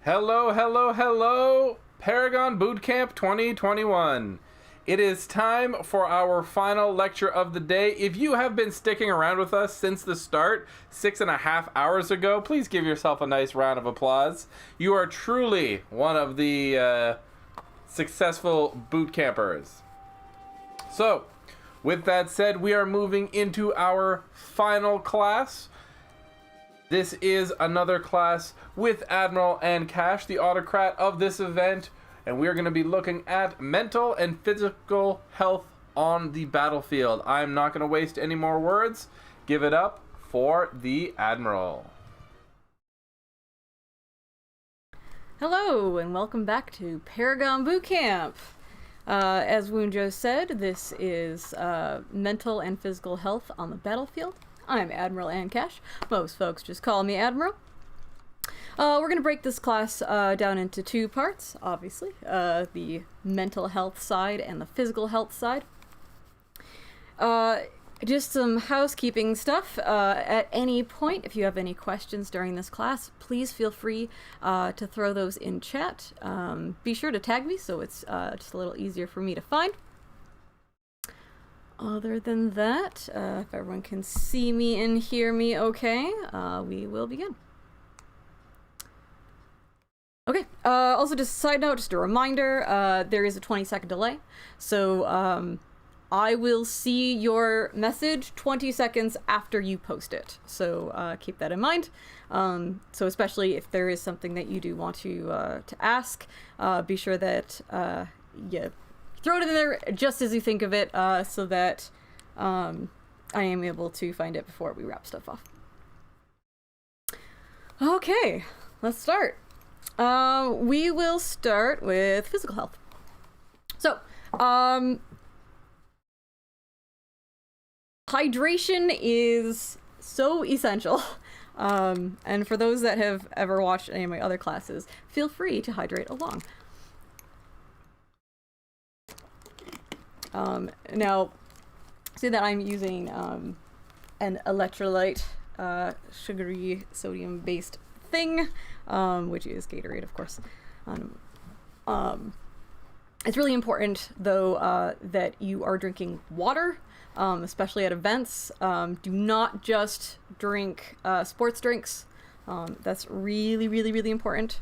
Hello, hello, hello, Paragon Bootcamp 2021. It is time for our final lecture of the day. If you have been sticking around with us since the start, 6.5 hours ago, please give yourself a nice round of applause. You are truly one of the successful boot campers. So, with that said, we are moving into our final class. This is another class with Admiral and Cash, the autocrat of this event, and we're going to be looking at mental and physical health on the battlefield. I'm not going to waste any more words. Give it up for the Admiral. Hello, and welcome back to Paragon Bootcamp. As Woonjo said, this is mental and physical health on the battlefield. I'm Admiral Ancash. Most folks just call me Admiral. We're going to break this class down into two parts, obviously. The mental health side and the physical health side. Just some housekeeping stuff. At any point, if you have any questions during this class, please feel free to throw those in chat. Be sure to tag me so it's just a little easier for me to find. Other than that, if everyone can see me and hear me okay, we will begin. Okay, also just a side note, just a reminder, there is a 20-second delay, so I will see your message 20 seconds after you post it, so keep that in mind. So especially if there is something that you do want to ask, be sure that you throw it in there just as you think of it, so that I am able to find it before we wrap stuff off. Okay, let's start. We will start with physical health. So, hydration is so essential. And for those that have ever watched any of my other classes, feel free to hydrate along. Now, see that I'm using an electrolyte, sugary, sodium-based thing, which is Gatorade, of course. It's really important, though, that you are drinking water, especially at events. Do not just drink sports drinks. That's really, really, really important.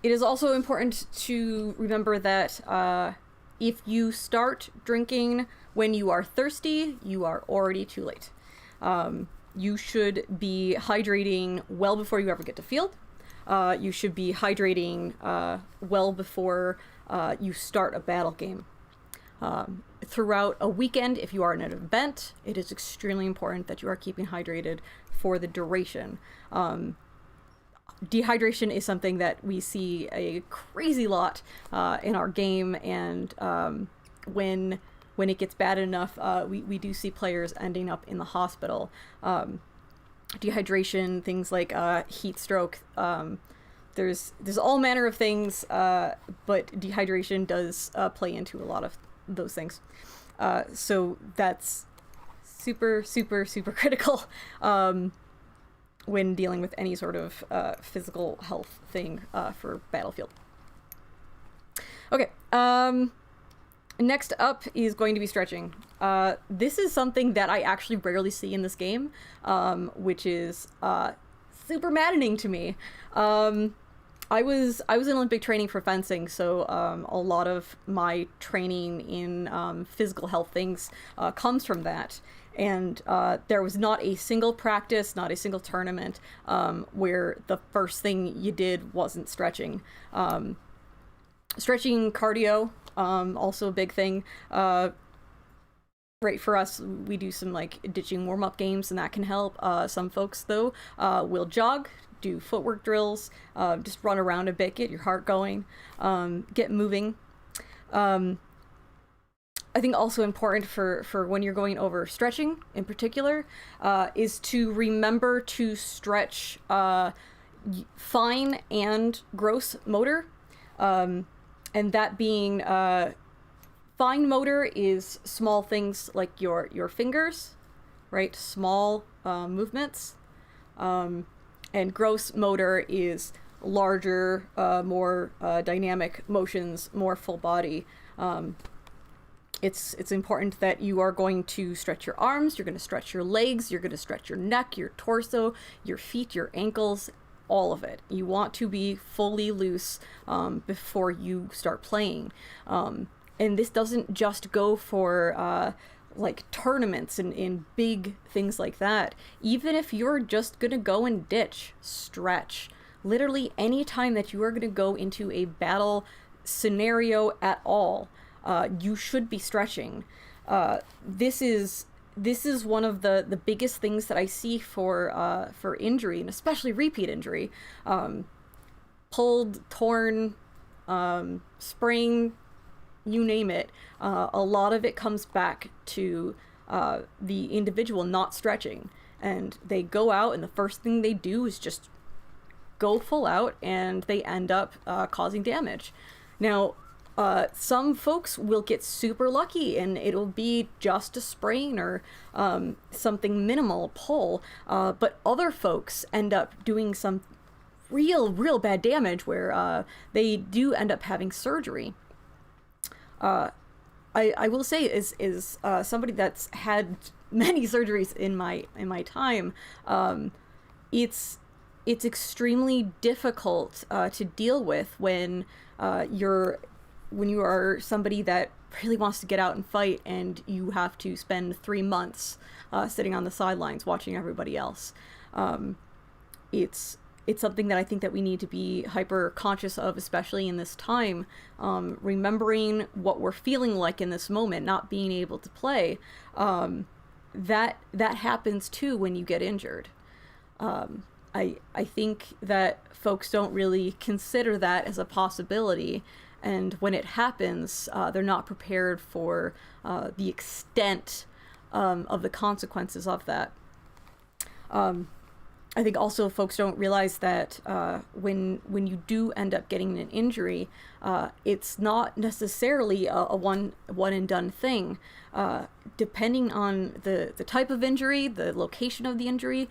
It is also important to remember that if you start drinking when you are thirsty, you are already too late. You should be hydrating well before you ever get to field. You should be hydrating well before you start a battle game. Throughout a weekend, if you are in an event, it is extremely important that you are keeping hydrated for the duration. Dehydration is something that we see a crazy lot in our game, and when it gets bad enough, we do see players ending up in the hospital. Dehydration, things like heat stroke, there's all manner of things, but dehydration does play into a lot of those things. So that's super, super, super critical when dealing with any sort of physical health thing for battlefield. Okay, next up is going to be stretching. This is something that I actually rarely see in this game, which is super maddening to me. I was in Olympic training for fencing, so a lot of my training in physical health things comes from that. And there was not a single practice, not a single tournament where the first thing you did wasn't stretching. Stretching, cardio, also a big thing. Right, for us, we do some like ditching warm-up games, and that can help. Some folks, though, will jog, do footwork drills, just run around a bit, get your heart going, get moving. I think also important for when you're going over stretching in particular is to remember to stretch fine and gross motor. And that being fine motor is small things like your fingers, right? Small movements. And gross motor is larger, more dynamic motions, more full body. It's important that you are going to stretch your arms, you're going to stretch your legs, you're going to stretch your neck, your torso, your feet, your ankles, all of it. You want to be fully loose before you start playing. And this doesn't just go for like tournaments and big things like that. Even if you're just going to go and ditch, stretch. Literally any time that you are going to go into a battle scenario at all, you should be stretching. This is one of the biggest things that I see for injury, and especially repeat injury. Pulled, torn, sprain, you name it. A lot of it comes back to the individual not stretching, and they go out and the first thing they do is just go full out, and they end up causing damage. Now, some folks will get super lucky and it'll be just a sprain or something minimal pull, but other folks end up doing some real bad damage where they do end up having surgery. I will say is somebody that's had many surgeries in my time, it's extremely difficult to deal with when you are somebody that really wants to get out and fight and you have to spend 3 months sitting on the sidelines watching everybody else. It's something that I think that we need to be hyper conscious of, especially in this time, remembering what we're feeling like in this moment, not being able to play. That happens too when you get injured. I think that folks don't really consider that as a possibility, and when it happens, they're not prepared for the extent of the consequences of that. I think also folks don't realize that when you do end up getting an injury, it's not necessarily a one and done thing. Depending on the type of injury, the location of the injury,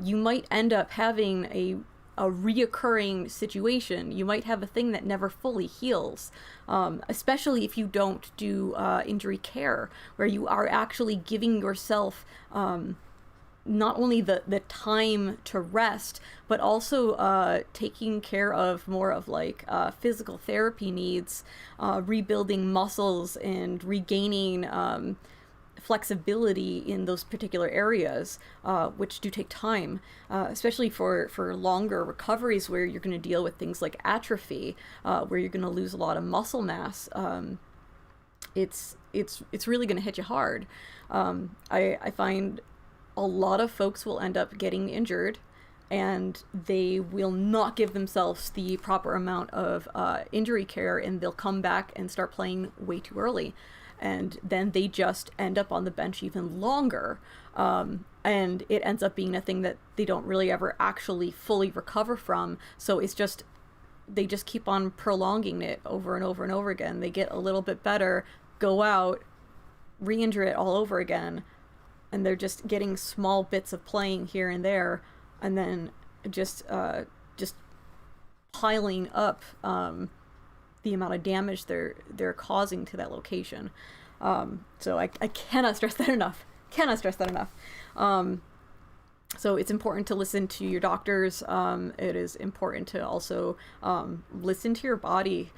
you might end up having a reoccurring situation. You might have a thing that never fully heals, especially if you don't do injury care, where you are actually giving yourself not only the time to rest, but also taking care of more of like physical therapy needs, rebuilding muscles and regaining flexibility in those particular areas, which do take time, especially for longer recoveries where you're going to deal with things like atrophy, where you're going to lose a lot of muscle mass. It's really going to hit you hard. I find a lot of folks will end up getting injured and they will not give themselves the proper amount of injury care, and they'll come back and start playing way too early. And then they just end up on the bench even longer. And it ends up being a thing that they don't really ever actually fully recover from. So it's just, they just keep on prolonging it over and over and over again. They get a little bit better, go out, re-injure it all over again. And they're just getting small bits of playing here and there, and then just piling up the amount of damage they're causing to that location. So I cannot stress that enough. So it's important to listen to your doctors. It is important to also listen to your body.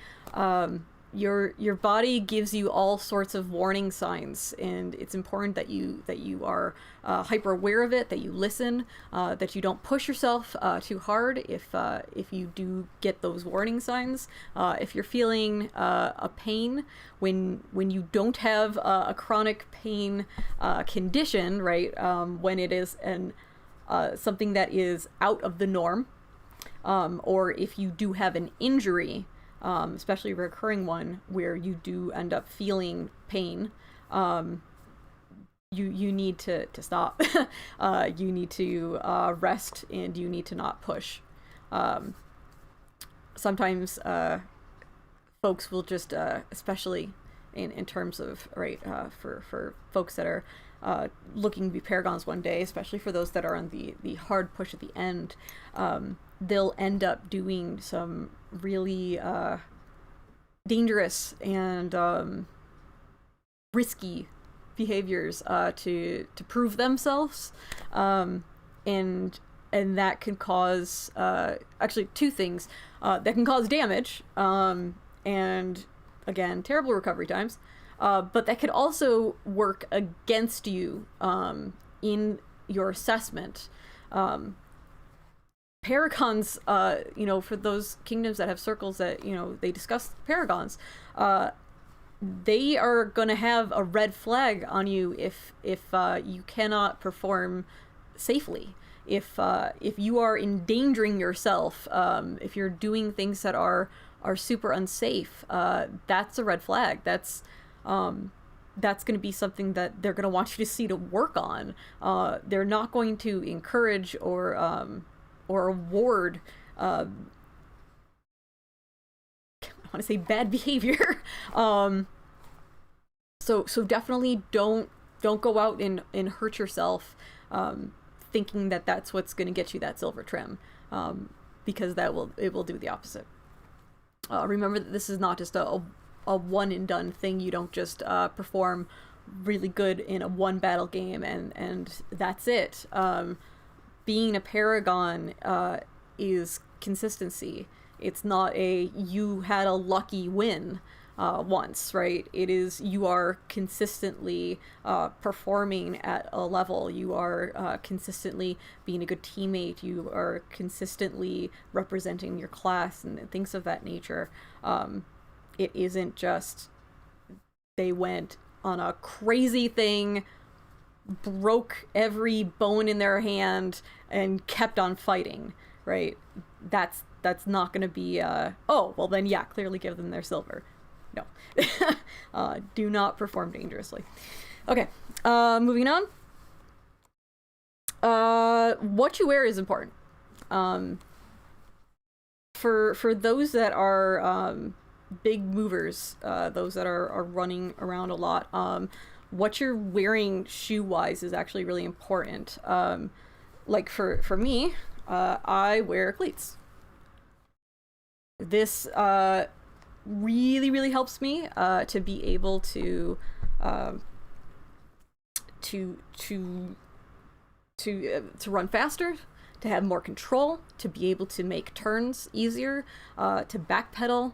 Your body gives you all sorts of warning signs, and it's important that you are hyper aware of it, that you listen, that you don't push yourself too hard if you do get those warning signs. If you're feeling a pain when you don't have a chronic pain condition, right? When it is something that is out of the norm, or if you do have an injury, especially a recurring one where you do end up feeling pain, you need to stop. You need to rest, and you need to not push. Sometimes folks will just, especially in terms of, right, for folks that are looking to be paragons one day, especially for those that are on the hard push at the end, they'll end up doing some really dangerous and risky behaviors to prove themselves, and that can cause actually two things that can cause damage, and again, terrible recovery times, but that could also work against you in your assessment. Paragons, for those kingdoms that have circles that, they discuss paragons, they are going to have a red flag on you if you cannot perform safely. If you are endangering yourself, if you're doing things that are super unsafe, that's a red flag. That's going to be something that they're going to want you to see to work on. They're not going to encourage or award I want to say bad behavior. So definitely don't go out and hurt yourself thinking that that's what's going to get you that silver trim, because it will do the opposite. Remember that this is not just a one and done thing. You don't just perform really good in a one battle game and that's it. Being a paragon is consistency. It's not you had a lucky win once, right? It is you are consistently performing at a level. You are consistently being a good teammate. You are consistently representing your class and things of that nature. It isn't just they went on a crazy thing, broke every bone in their hand, and kept on fighting, right? That's not going to be oh well then yeah, clearly give them their silver. No. Do not perform dangerously. Okay, moving on. What you wear is important. For those that are big movers, those that are running around a lot, what you're wearing shoe-wise is actually really important. Like for me, I wear cleats. This really helps me to be able to run faster, to have more control, to be able to make turns easier, to backpedal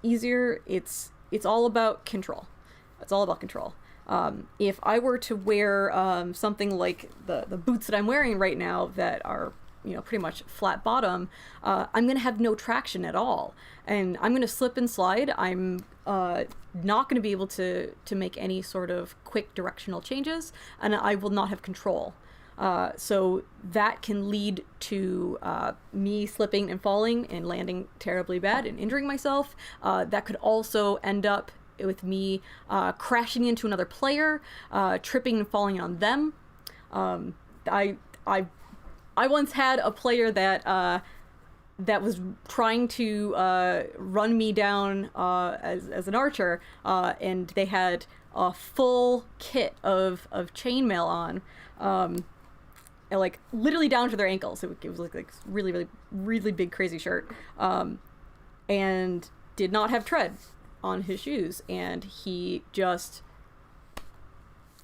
easier. It's all about control. It's all about control. If I were to wear something like the boots that I'm wearing right now that are pretty much flat bottom, I'm going to have no traction at all. And I'm going to slip and slide. I'm not going to be able to make any sort of quick directional changes, and I will not have control. So that can lead to me slipping and falling and landing terribly bad and injuring myself. That could also end up with me crashing into another player, tripping and falling on them. I once had a player that was trying to run me down as an archer, and they had a full kit of chainmail on, and like literally down to their ankles. It was like really big crazy shirt, and did not have tread on his shoes, and he just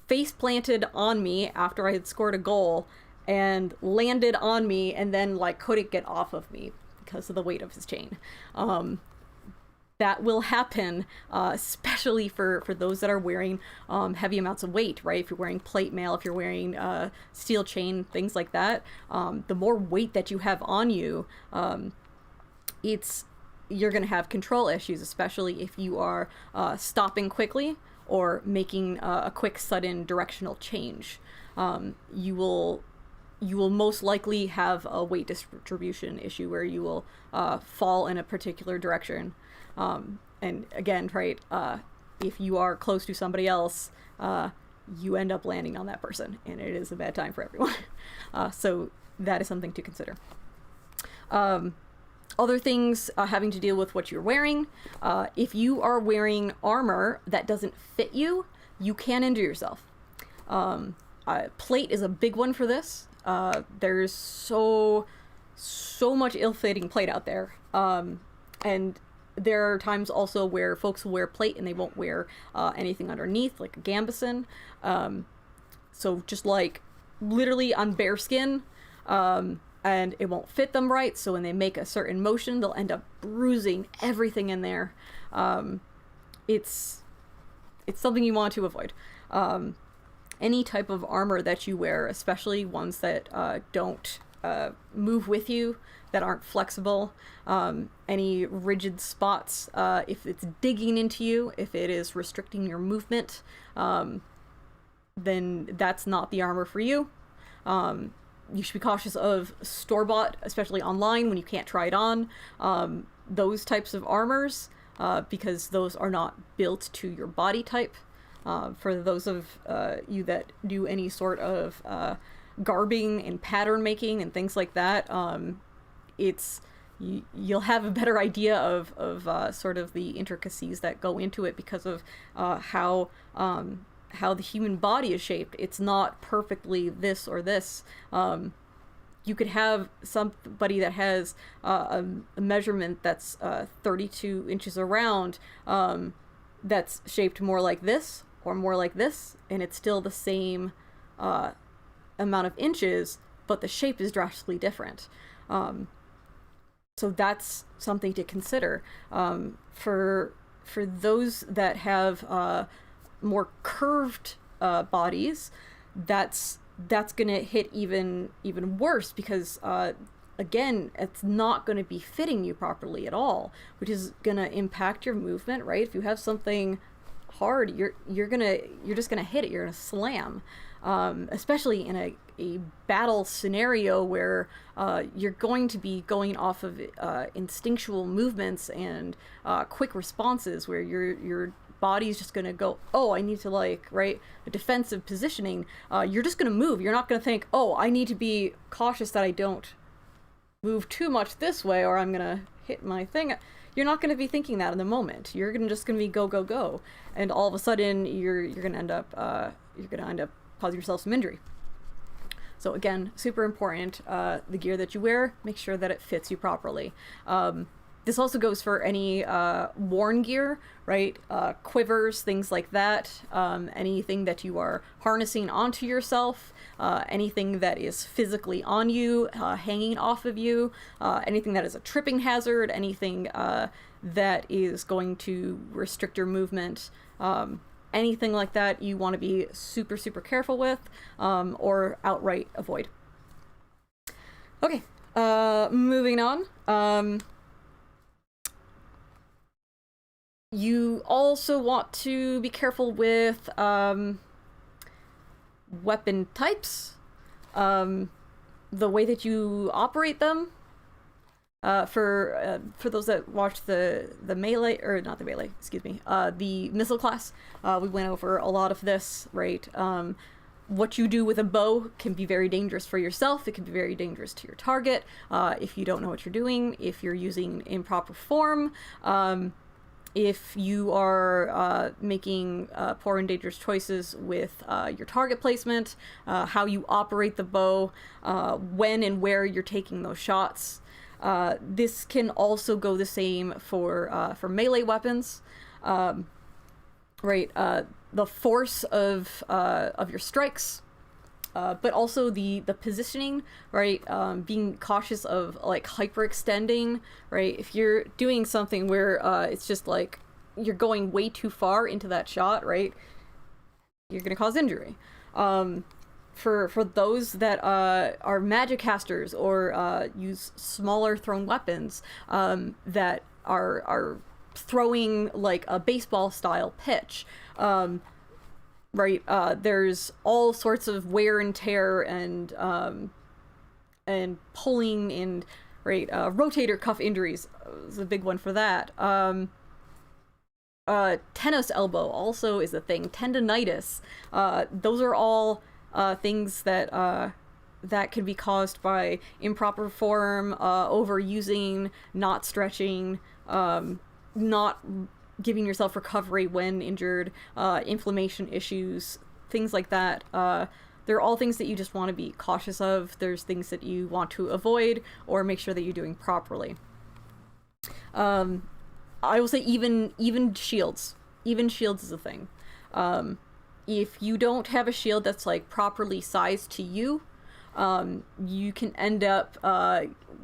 face planted on me after I had scored a goal and landed on me, and then like couldn't get off of me because of the weight of his chain. That will happen, especially for those that are wearing heavy amounts of weight, right? If you're wearing plate mail, if you're wearing steel chain, things like that, the more weight that you have on you, you're going to have control issues, especially if you are stopping quickly or making a quick sudden directional change. You will most likely have a weight distribution issue where you will fall in a particular direction. And again, right, if you are close to somebody else, you end up landing on that person, and it is a bad time for everyone. So that is something to consider. Other things having to deal with what you're wearing. If you are wearing armor that doesn't fit you, you can injure yourself. Plate is a big one for this. There's so much ill-fitting plate out there, and there are times also where folks will wear plate and they won't wear anything underneath, like a gambeson. So just like literally on bare skin, and it won't fit them right. So when they make a certain motion, they'll end up bruising everything in there. It's something you want to avoid. Any type of armor that you wear, especially ones that don't move with you, that aren't flexible, any rigid spots, if it's digging into you, if it is restricting your movement, then that's not the armor for you. You should be cautious of store-bought, especially online when you can't try it on, those types of armors, because those are not built to your body type. For those of you that do any sort of garbing and pattern making and things like that, you'll have a better idea of sort of the intricacies that go into it because of how the human body is shaped. It's not perfectly this or this. You could have somebody that has a measurement that's 32 inches around, that's shaped more like this or more like this, and it's still the same amount of inches, but the shape is drastically different. So that's something to consider. For those that have more curved bodies, that's gonna hit even worse, because again, it's not going to be fitting you properly at all, which is going to impact your movement, right? If you have something hard, you're just gonna hit it, you're gonna slam, especially in a battle scenario where you're going to be going off of instinctual movements and quick responses, where your body's just gonna go, oh, I need to a defensive positioning. You're just gonna move. You're not gonna think, oh, I need to be cautious that I don't move too much this way or I'm gonna hit my thing. You're not gonna be thinking that in the moment. You're just gonna be go go go, and all of a sudden you're gonna end up causing yourself some injury. So again, super important. The gear that you wear, make sure that it fits you properly. This also goes for any worn gear, right? Quivers, things like that. Anything that you are harnessing onto yourself, anything that is physically on you, hanging off of you, anything that is a tripping hazard, anything that is going to restrict your movement. Anything like that you want to be super, super careful with, or outright avoid. Okay, moving on. You also want to be careful with weapon types, the way that you operate them. For those that watched the melee, or not the melee, excuse me, the missile class, we went over a lot of this, right? What you do with a bow can be very dangerous for yourself. It can be very dangerous to your target if you don't know what you're doing, if you're using improper form, if you are making poor and dangerous choices with your target placement, how you operate the bow, when and where you're taking those shots. This can also go the same for melee weapons, right? The force of your strikes, but also the positioning, right? Being cautious of hyperextending, right? If you're doing something where it's just you're going way too far into that shot, right? You're gonna cause injury. For those that are magic casters or use smaller thrown weapons that are throwing a baseball style pitch, right? There's all sorts of wear and tear and pulling and rotator cuff injuries is a big one for that. Tennis elbow also is a thing. Tendonitis. Those are all things that can be caused by improper form, overusing, not stretching, not giving yourself recovery when injured, inflammation issues, things like that. They're all things that you just want to be cautious of. There's things that you want to avoid or make sure that you're doing properly. I will say even shields. Even shields is a thing. If you don't have a shield that's like properly sized to you, you can end up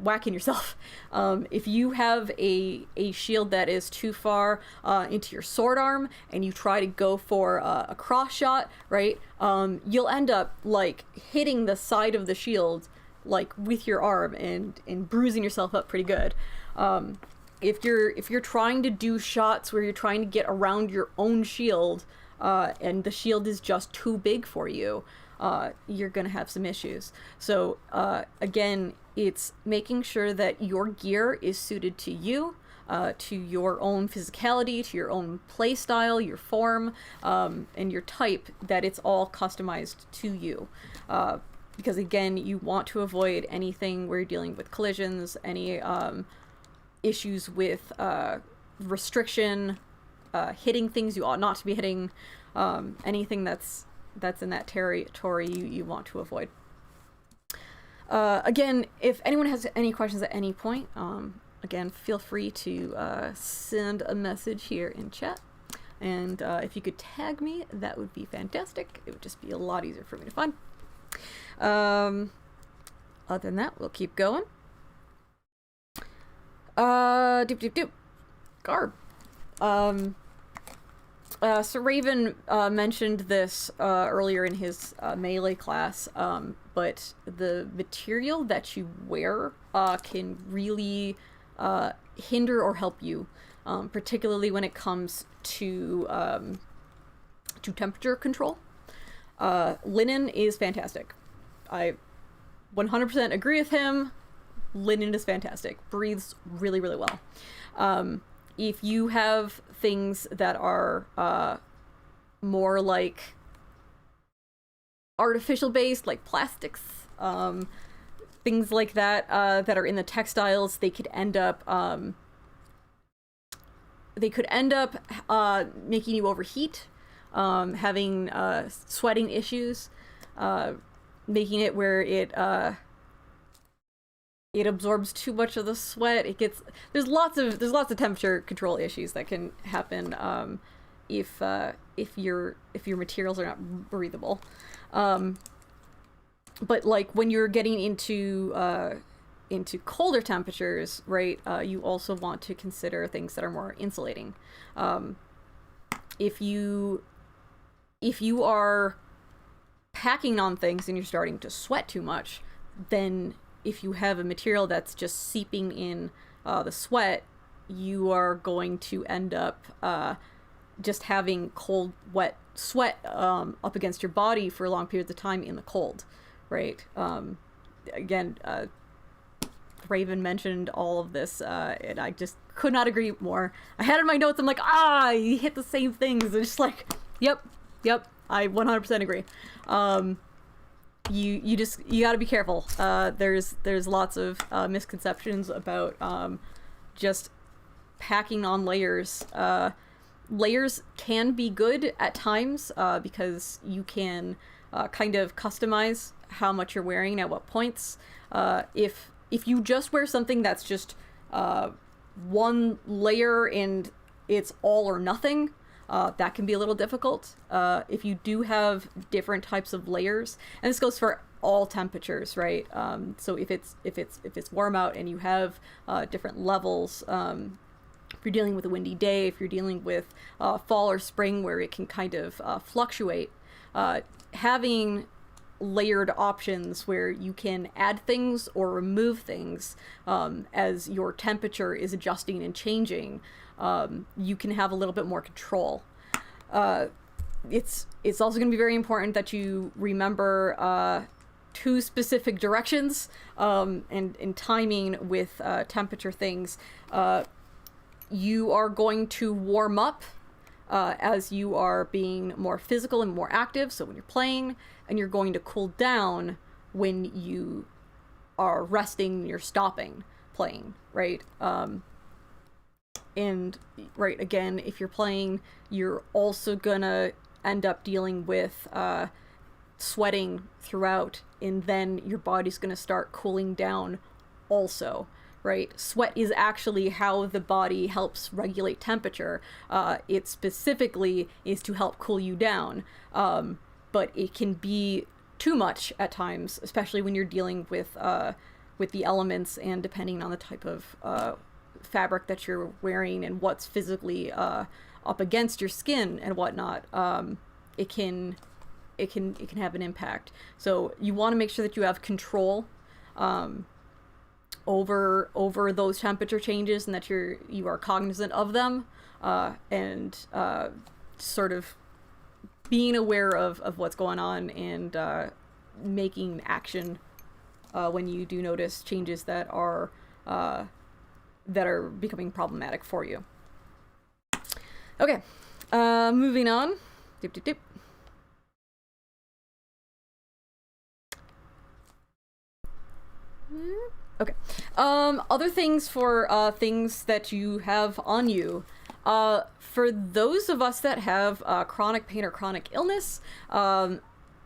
whacking yourself. If you have a shield that is too far into your sword arm and you try to go for a cross shot, right, you'll end up like hitting the side of the shield like with your arm and bruising yourself up pretty good. If you're trying to do shots where you're trying to get around your own shield and the shield is just too big for you, you're gonna have some issues. So again, it's making sure that your gear is suited to you, to your own physicality, to your own play style, your form, and your type, that it's all customized to you. Because again, you want to avoid anything where you're dealing with collisions, any issues with restriction, hitting things you ought not to be hitting, anything that's in that territory you want to avoid. Again, if anyone has any questions at any point, again, feel free to send a message here in chat. And if you could tag me, that would be fantastic. It would just be a lot easier for me to find. Other than that, we'll keep going. Garb. So Raven mentioned this earlier in his melee class, but the material that you wear can really hinder or help you, particularly when it comes to temperature control. Linen is fantastic. I 100% agree with him. Linen is fantastic. Breathes really, really well. If you have things that are more like artificial based, like plastics, things like that, that are in the textiles, they could end up making you overheat, having sweating issues, making it where it absorbs too much of the sweat. There's lots of temperature control issues that can happen if your materials are not breathable. But like when you're getting into colder temperatures, right? You also want to consider things that are more insulating. If you are packing on things and you're starting to sweat too much, then if you have a material that's just seeping in the sweat, you are going to end up just having cold, wet sweat up against your body for long periods of time in the cold, right? Again, Raven mentioned all of this, and I just could not agree more. I had it in my notes, I'm like, you hit the same things. It's just like, yep, I 100% agree. You gotta be careful. There's lots of misconceptions about just packing on layers. Layers can be good at times because you can kind of customize how much you're wearing at what points. If you just wear something that's just one layer and it's all or nothing, that can be a little difficult. If you do have different types of layers, and this goes for all temperatures, right? So if it's warm out and you have different levels, if you're dealing with a windy day, if you're dealing with fall or spring where it can kind of fluctuate, having layered options where you can add things or remove things as your temperature is adjusting and changing, you can have a little bit more control. It's also going to be very important that you remember two specific directions and timing with temperature things. You are going to warm up as you are being more physical and more active, so when you're playing, and you're going to cool down when you are resting, you're stopping playing, right? And right, again, if you're playing, you're also gonna end up dealing with sweating throughout, and then your body's going to start cooling down also, right? Sweat is actually how the body helps regulate temperature. It specifically is to help cool you down, but it can be too much at times, especially when you're dealing with the elements, and depending on the type of fabric that you're wearing and what's physically up against your skin and whatnot, it can have an impact. So you want to make sure that you have control over those temperature changes, and that you are cognizant of them, and sort of being aware of what's going on, and making action when you do notice changes that are becoming problematic for you. Okay, moving on. Dip, dip, dip. Okay. Other things for things that you have on you. For those of us that have chronic pain or chronic illness,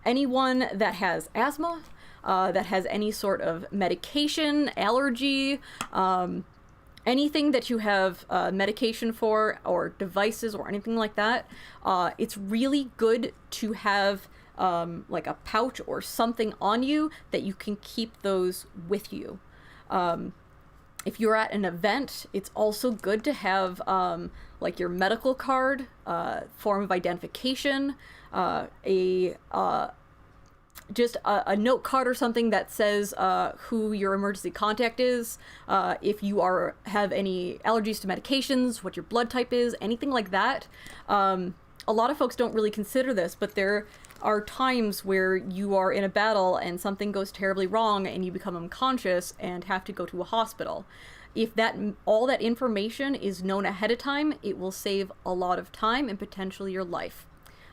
anyone that has asthma, that has any sort of medication, allergy, anything that you have medication for, or devices or anything like that, it's really good to have like a pouch or something on you that you can keep those with you. If you're at an event, it's also good to have like your medical card, form of identification, just a note card or something that says who your emergency contact is, if you have any allergies to medications, what your blood type is, anything like that. A lot of folks don't really consider this, but there are times where you are in a battle and something goes terribly wrong and you become unconscious and have to go to a hospital. If all that information is known ahead of time, it will save a lot of time and potentially your life.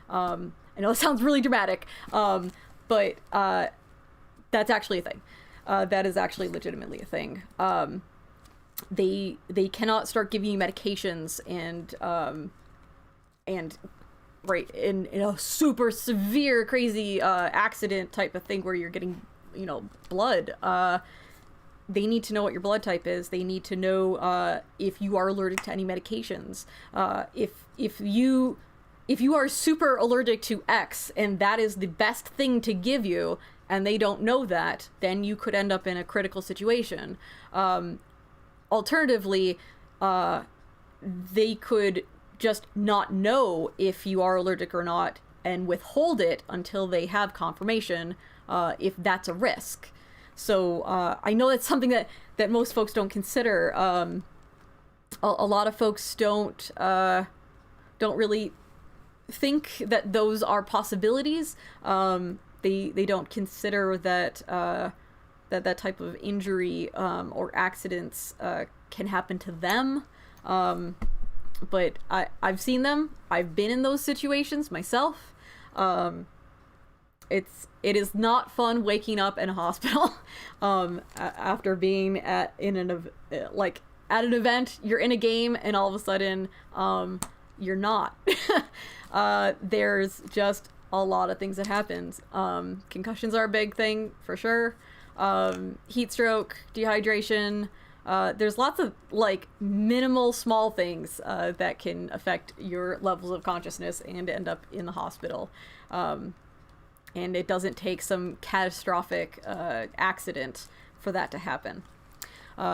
I know it sounds really dramatic, but that's actually a thing. That is actually legitimately a thing. They cannot start giving you medications and right in a super severe crazy accident type of thing where you're getting blood. They need to know what your blood type is. They need to know if you are allergic to any medications. If you are super allergic to X and that is the best thing to give you, and they don't know that, then you could end up in a critical situation. Alternatively, they could just not know if you are allergic or not and withhold it until they have confirmation, if that's a risk. So I know that's something that most folks don't consider. A lot of folks don't really think that those are possibilities. They don't consider that that type of injury or accidents can happen to them. But I've seen them. I've been in those situations myself. It is not fun waking up in a hospital after being at an event. You're in a game and all of a sudden you're not. There's just a lot of things that happens. Concussions are a big thing for sure. Heat stroke, dehydration. There's lots of minimal small things that can affect your levels of consciousness and end up in the hospital. And it doesn't take some catastrophic accident for that to happen.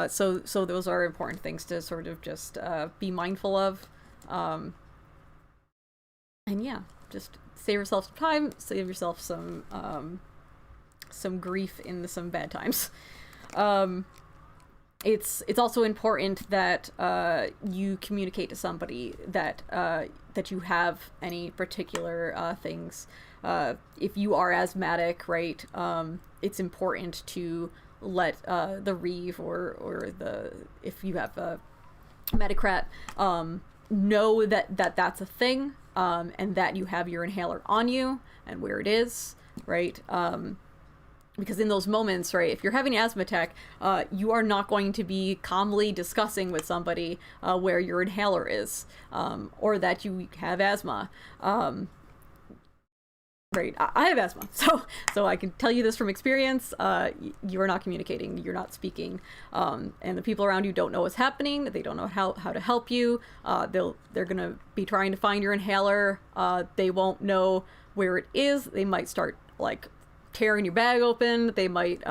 So those are important things to sort of just be mindful of. And yeah, just save yourself some time, save yourself some grief in some bad times. It's also important that you communicate to somebody that you have any particular things. If you are asthmatic, right, it's important to let the Reeve or if you have a Medicrat, know that that's a thing, and that you have your inhaler on you and where it is, right? Because in those moments, right, if you're having an asthma attack, you are not going to be calmly discussing with somebody where your inhaler is, or that you have asthma. right? I have asthma, so I can tell you this from experience. You are not communicating. You're not speaking, and the people around you don't know what's happening. They don't know how to help you. They're gonna be trying to find your inhaler. They won't know where it is. They might start like tearing your bag open. They might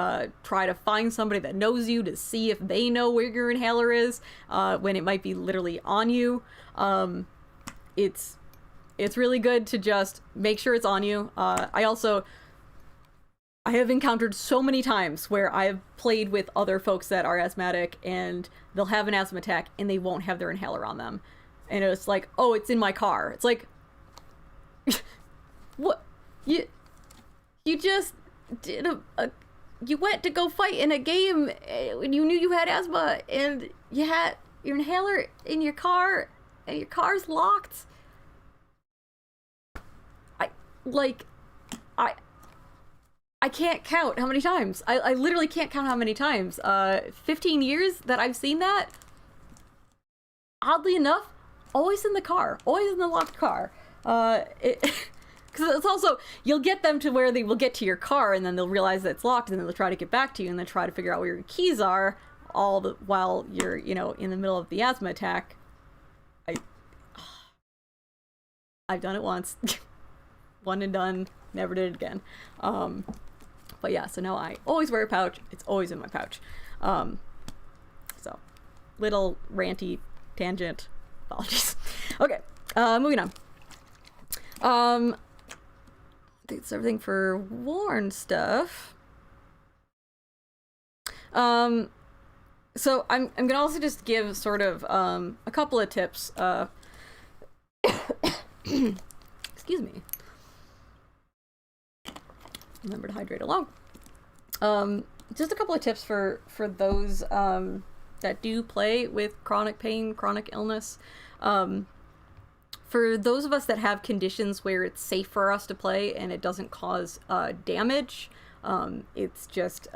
try to find somebody that knows you to see if they know where your inhaler is, when it might be literally on you. It's really good to just make sure it's on you. I have encountered so many times where I have played with other folks that are asthmatic, and they'll have an asthma attack and they won't have their inhaler on them. And it's like, oh, it's in my car. It's like, what? You just did you went to go fight in a game when you knew you had asthma, and you had your inhaler in your car, and your car's locked. I can't count how many times. I literally can't count how many times. 15 years that I've seen that. Oddly enough, always in the car. Always in the locked car. Because it's also, you'll get them to where they will get to your car, and then they'll realize that it's locked, and then they'll try to get back to you, and then try to figure out where your keys are, all the while you're, in the middle of the asthma attack. I've done it once. One and done. Never did it again. But yeah, so now I always wear a pouch. It's always in my pouch. So, little ranty tangent. Apologies. Okay, moving on. I think it's everything for Warren stuff. So I'm gonna also just give sort of a couple of tips. Excuse me. Remember to hydrate along. Just a couple of tips for those that do play with chronic pain, chronic illness. For those of us that have conditions where it's safe for us to play and it doesn't cause damage, it's just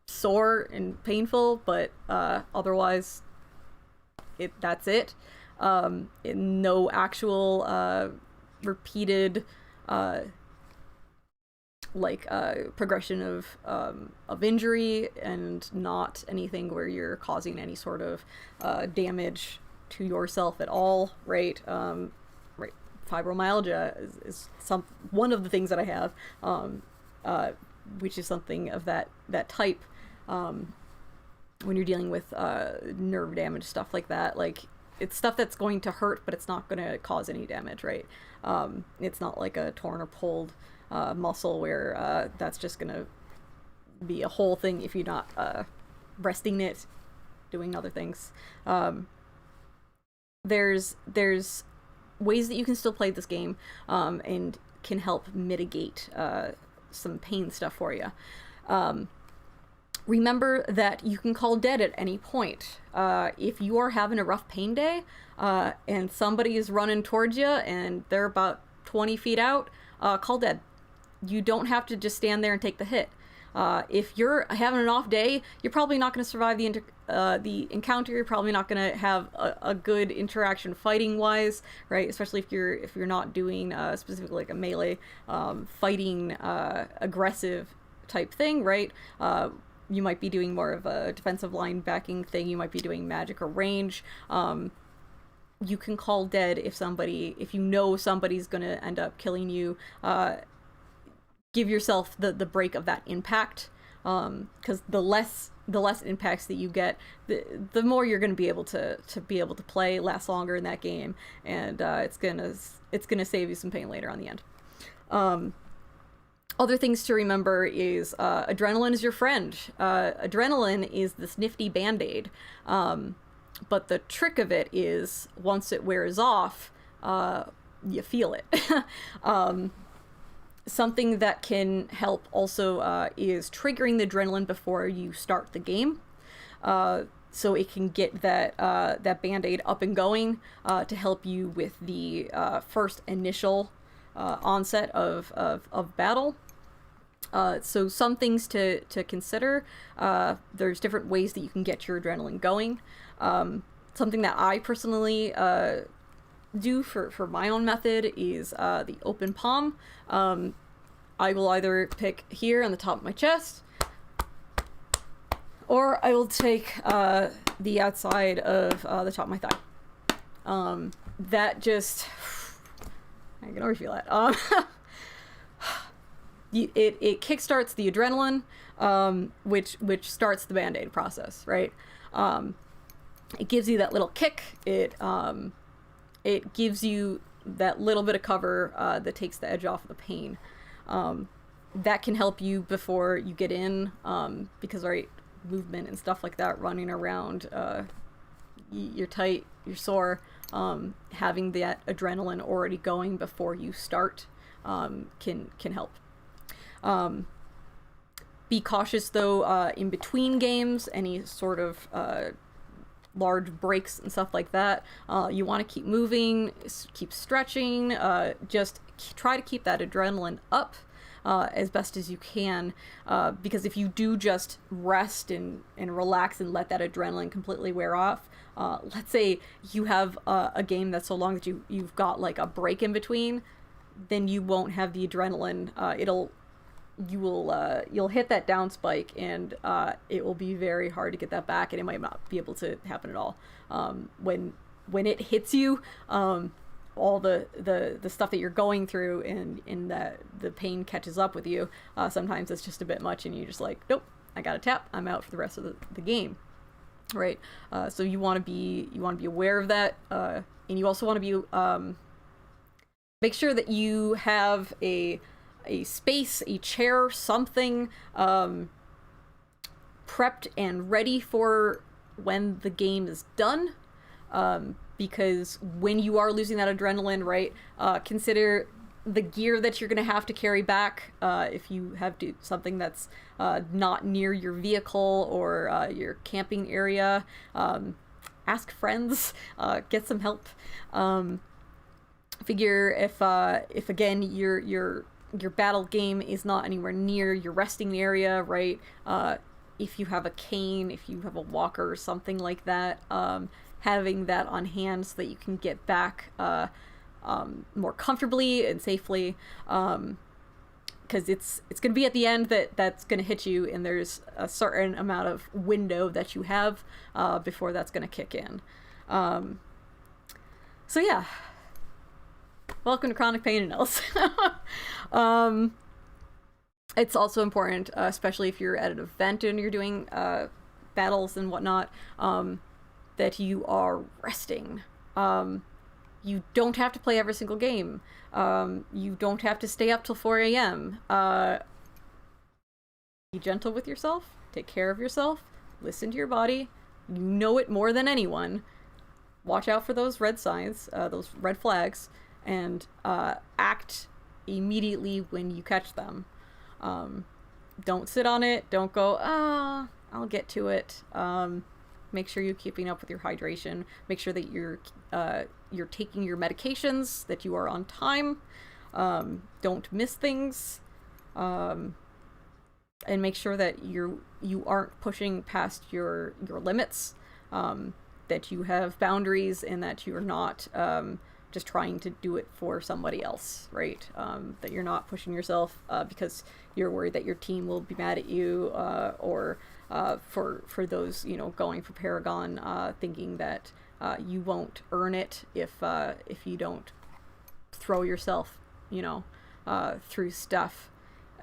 sore and painful, but otherwise that's it. No actual repeated progression of injury, and not anything where you're causing any sort of damage to yourself at all, right? Right. Fibromyalgia is one of the things that I have, which is something of that type. When you're dealing with nerve damage, stuff like that, like it's stuff that's going to hurt, but it's not going to cause any damage, right? It's not like a torn or pulled muscle where that's just going to be a whole thing if you're not resting it, doing other things. There's ways that you can still play this game and can help mitigate some pain stuff for you. Remember that you can call dead at any point. If you are having a rough pain day and somebody is running towards you and they're about 20 feet out, call dead. You don't have to just stand there and take the hit. If you're having an off day, you're probably not going to survive the encounter. You're probably not going to have a good interaction fighting wise, right? Especially if you're not doing specifically like a melee fighting aggressive type thing, right? You might be doing more of a defensive line backing thing. You might be doing magic or range. You can call dead if you know somebody's going to end up killing you. Give yourself the break of that impact, because the less impacts that you get, the more you're going to be able to play, last longer in that game, and it's gonna save you some pain later on the end. Other things to remember is adrenaline is your friend. Adrenaline is this nifty band-aid, but the trick of it is once it wears off, you feel it. Something that can help also is triggering the adrenaline before you start the game, so it can get that band-aid up and going to help you with the first initial onset of battle. So some things to consider. There's different ways that you can get your adrenaline going. Something that I personally do for my own method is the open palm. I will either pick here on the top of my chest, or I will take the outside of the top of my thigh. That just, I can already feel that. It kickstarts the adrenaline, which starts the band-aid process, right? It gives you that little kick. It gives you that little bit of cover that takes the edge off of the pain. That can help you before you get in, because, right, movement and stuff like that, running around, you're tight, you're sore. Having that adrenaline already going before you start can help. Be cautious though in between games, any sort of large breaks and stuff like that. You want to keep moving, keep stretching, just try to keep that adrenaline up as best as you can, because if you do just rest and relax and let that adrenaline completely wear off, let's say you have a game that's so long that you've got like a break in between, then you won't have the adrenaline. You'll hit that down spike, and it will be very hard to get that back, and it might not be able to happen at all. When it hits you, all the stuff that you're going through and the pain catches up with you, sometimes it's just a bit much, and you're just like, nope, I gotta tap, I'm out for the rest of the game, right? So you want to be aware of that, and you also want to be make sure that you have a space, a chair, something prepped and ready for when the game is done, because when you are losing that adrenaline, right, consider the gear that you're going to have to carry back if you have something that's not near your vehicle or your camping area. Ask friends, get some help. Figure if again your battle game is not anywhere near your resting area, right? If you have a cane, if you have a walker or something like that, having that on hand so that you can get back more comfortably and safely, because it's going to be at the end that's going to hit you, and there's a certain amount of window that you have before that's going to kick in. So yeah. Welcome to Chronic Pain and Ills. It's also important, especially if you're at an event and you're doing battles and whatnot, that you are resting. You don't have to play every single game. You don't have to stay up till 4 a.m. Be gentle with yourself. Take care of yourself. Listen to your body. You know it more than anyone. Watch out for those red signs, those red flags, and act immediately when you catch them. Don't sit on it. Don't go, I'll get to it. Make sure you're keeping up with your hydration. Make sure that you're taking your medications, that you are on time. Don't miss things. And make sure that you aren't pushing past your limits. That you have boundaries, and that you're not just trying to do it for somebody else, right? That you're not pushing yourself because you're worried that your team will be mad at you, or for those, going for Paragon, thinking that you won't earn it if you don't throw yourself, through stuff.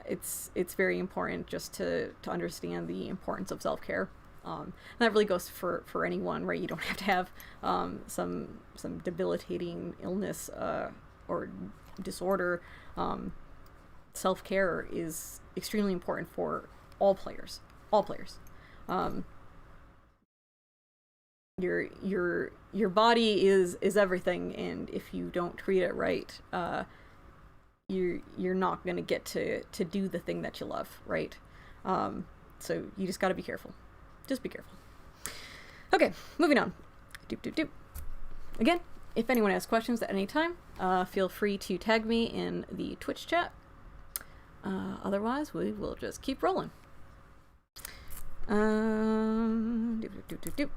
It's very important just to understand the importance of self-care. And that really goes for anyone, right? You don't have to have some debilitating illness or disorder. Self-care is extremely important for all players. All players. Your body is everything, and if you don't treat it right, you're not going to get to do the thing that you love, right? So you just got to be careful. Just be careful. Okay, moving on. Doop. Again, if anyone has questions at any time, feel free to tag me in the Twitch chat. Otherwise, we will just keep rolling. Doop.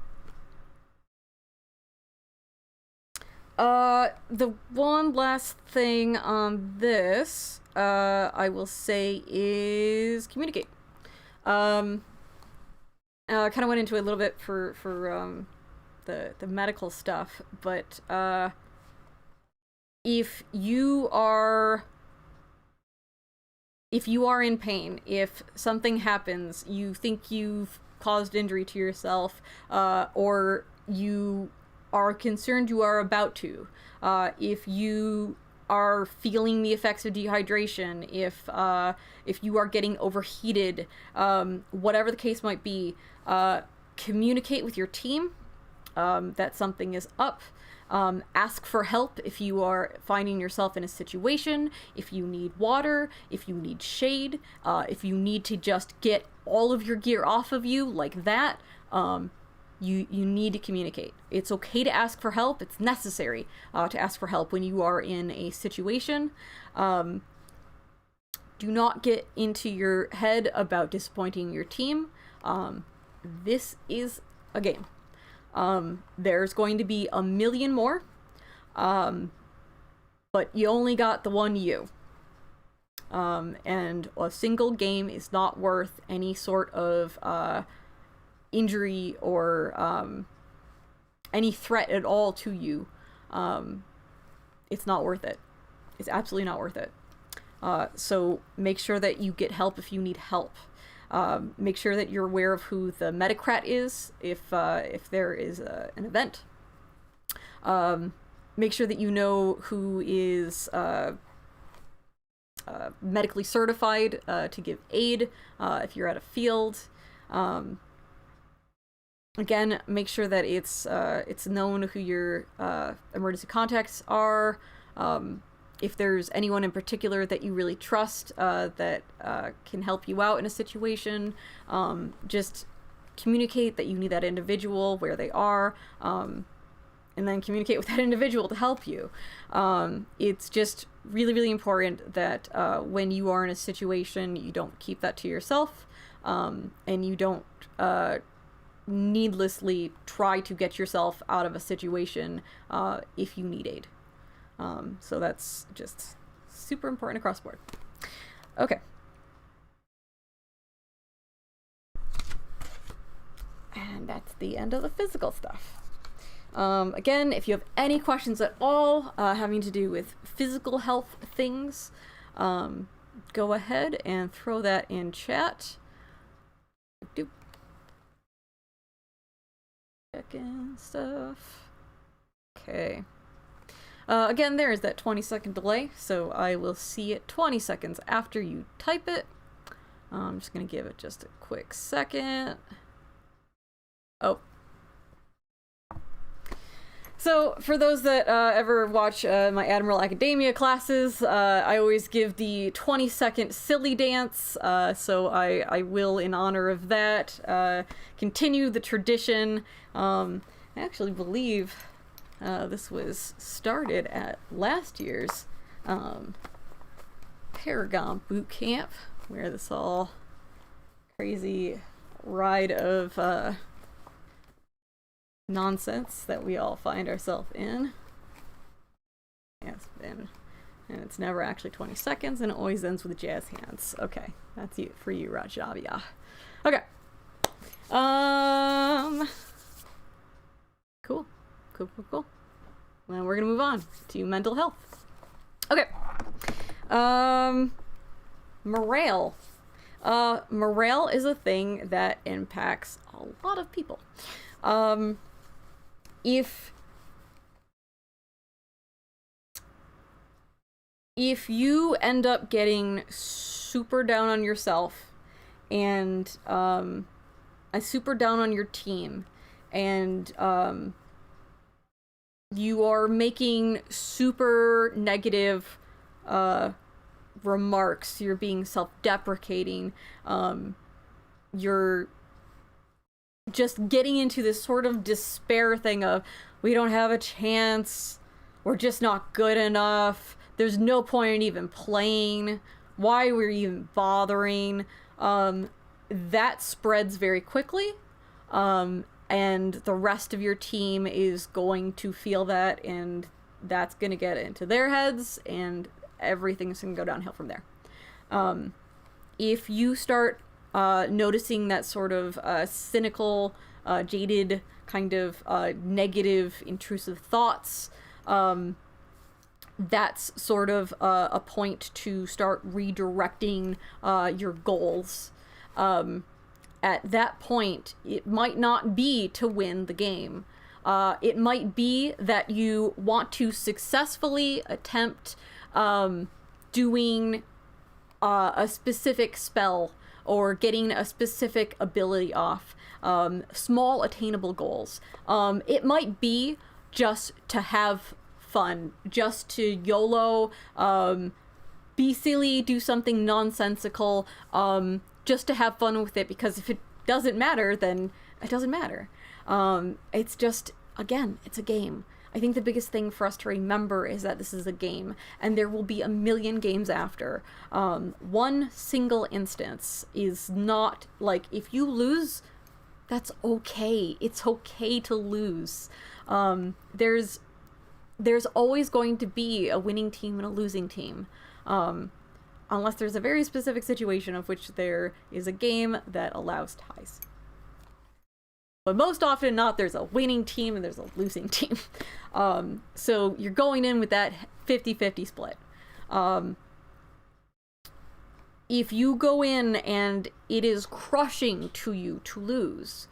The one last thing on this, I will say is communicate. Kind of went into it a little bit for the medical stuff, but if you are in pain, if something happens, you think you've caused injury to yourself, or you are concerned you are about to, if you are feeling the effects of dehydration, if you are getting overheated, whatever the case might be, communicate with your team that something is up. Ask for help if you are finding yourself in a situation, if you need water, if you need shade, if you need to just get all of your gear off of you like that. You need to communicate. It's okay to ask for help. It's necessary to ask for help when you are in a situation. Do not get into your head about disappointing your team. This is a game. There's going to be a million more, but you only got the one you. And a single game is not worth any sort of injury or any threat at all to you. It's not worth it. It's absolutely not worth it. So make sure that you get help if you need help. Make sure that you're aware of who the medicrat is if there is an event. Make sure that you know who is medically certified to give aid if you're at a field. Again, make sure that it's known who your emergency contacts are. If there's anyone in particular that you really trust that can help you out in a situation, just communicate that you need that individual, where they are, and then communicate with that individual to help you. It's just really, really important that when you are in a situation, you don't keep that to yourself, and you don't needlessly try to get yourself out of a situation if you need aid. So that's just super important across the board. Okay. And that's the end of the physical stuff. Again, if you have any questions at all having to do with physical health things, go ahead and throw that in chat. Doop. Checking stuff. Okay. Again, there is that 20-second delay, so I will see it 20 seconds after you type it. I'm just going to give it just a quick second. Oh. So, for those that ever watch my Admiral Academia classes, I always give the 20-second silly dance, so I will, in honor of that, continue the tradition. I actually believe this was started at last year's Paragon Bootcamp, where this all crazy ride of nonsense that we all find ourselves in. Yes, and it's never actually 20 seconds, and it always ends with jazz hands. Okay, that's you for you, Rajavia. Okay. Cool. Then we're gonna move on to mental health. Okay. Morale. Morale is a thing that impacts a lot of people. If you end up getting super down on yourself and super down on your team, and you are making super negative remarks, you're being self-deprecating, you're just getting into this sort of despair thing of, we don't have a chance, we're just not good enough, there's no point in even playing, why we're even bothering, that spreads very quickly, and the rest of your team is going to feel that, and that's going to get into their heads, and everything's going to go downhill from there. If you start noticing that sort of cynical, jaded, kind of negative, intrusive thoughts, that's sort of a point to start redirecting your goals. At that point, it might not be to win the game. It might be that you want to successfully attempt doing a specific spell or getting a specific ability off. Small attainable goals. It might be just to have fun, just to YOLO, be silly, do something nonsensical, just to have fun with it, because if it doesn't matter, then it doesn't matter. It's just, again, it's a game. I think the biggest thing for us to remember is that this is a game, and there will be a million games after. One single instance is not, like, if you lose, that's okay. It's okay to lose. There's always going to be a winning team and a losing team. Unless there's a very specific situation of which there is a game that allows ties. But most often not, there's a winning team and there's a losing team. So you're going in with that 50-50 split. If you go in and it is crushing to you to lose,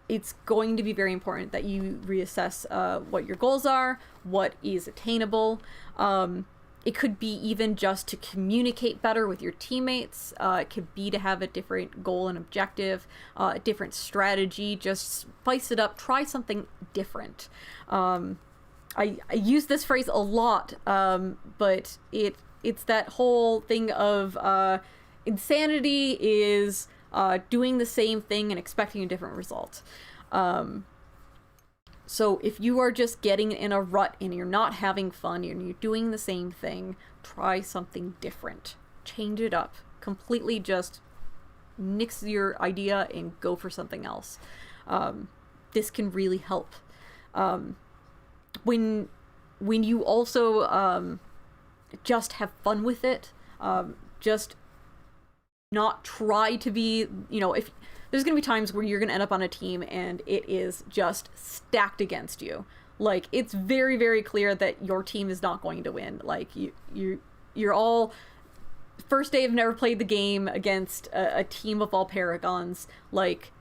it's going to be very important that you reassess what your goals are, what is attainable. It could be even just to communicate better with your teammates. It could be to have a different goal and objective, a different strategy. Just spice it up. Try something different. I use this phrase a lot, but it's that whole thing of insanity is doing the same thing and expecting a different result. So if you are just getting in a rut and you're not having fun and you're doing the same thing, try something different. Change it up. Completely just nix your idea and go for something else. This can really help. When you also just have fun with it, just not try to be, if there's going to be times where you're going to end up on a team and it is just stacked against you. Like, it's very, very clear that your team is not going to win. Like, you're all first day have never played the game against a team of all Paragons. Like,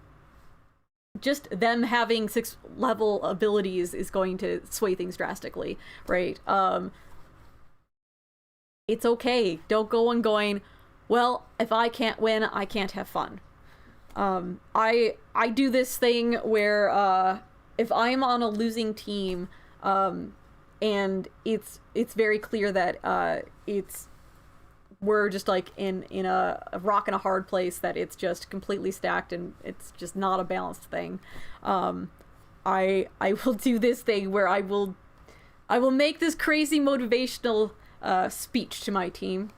just them having 6th level abilities is going to sway things drastically, right? It's okay. Don't go on going, well, if I can't win, I can't have fun. I do this thing where if I'm on a losing team, and it's very clear that we're just like in a rock and a hard place, that it's just completely stacked and it's just not a balanced thing. I will do this thing where I will make this crazy motivational speech to my team,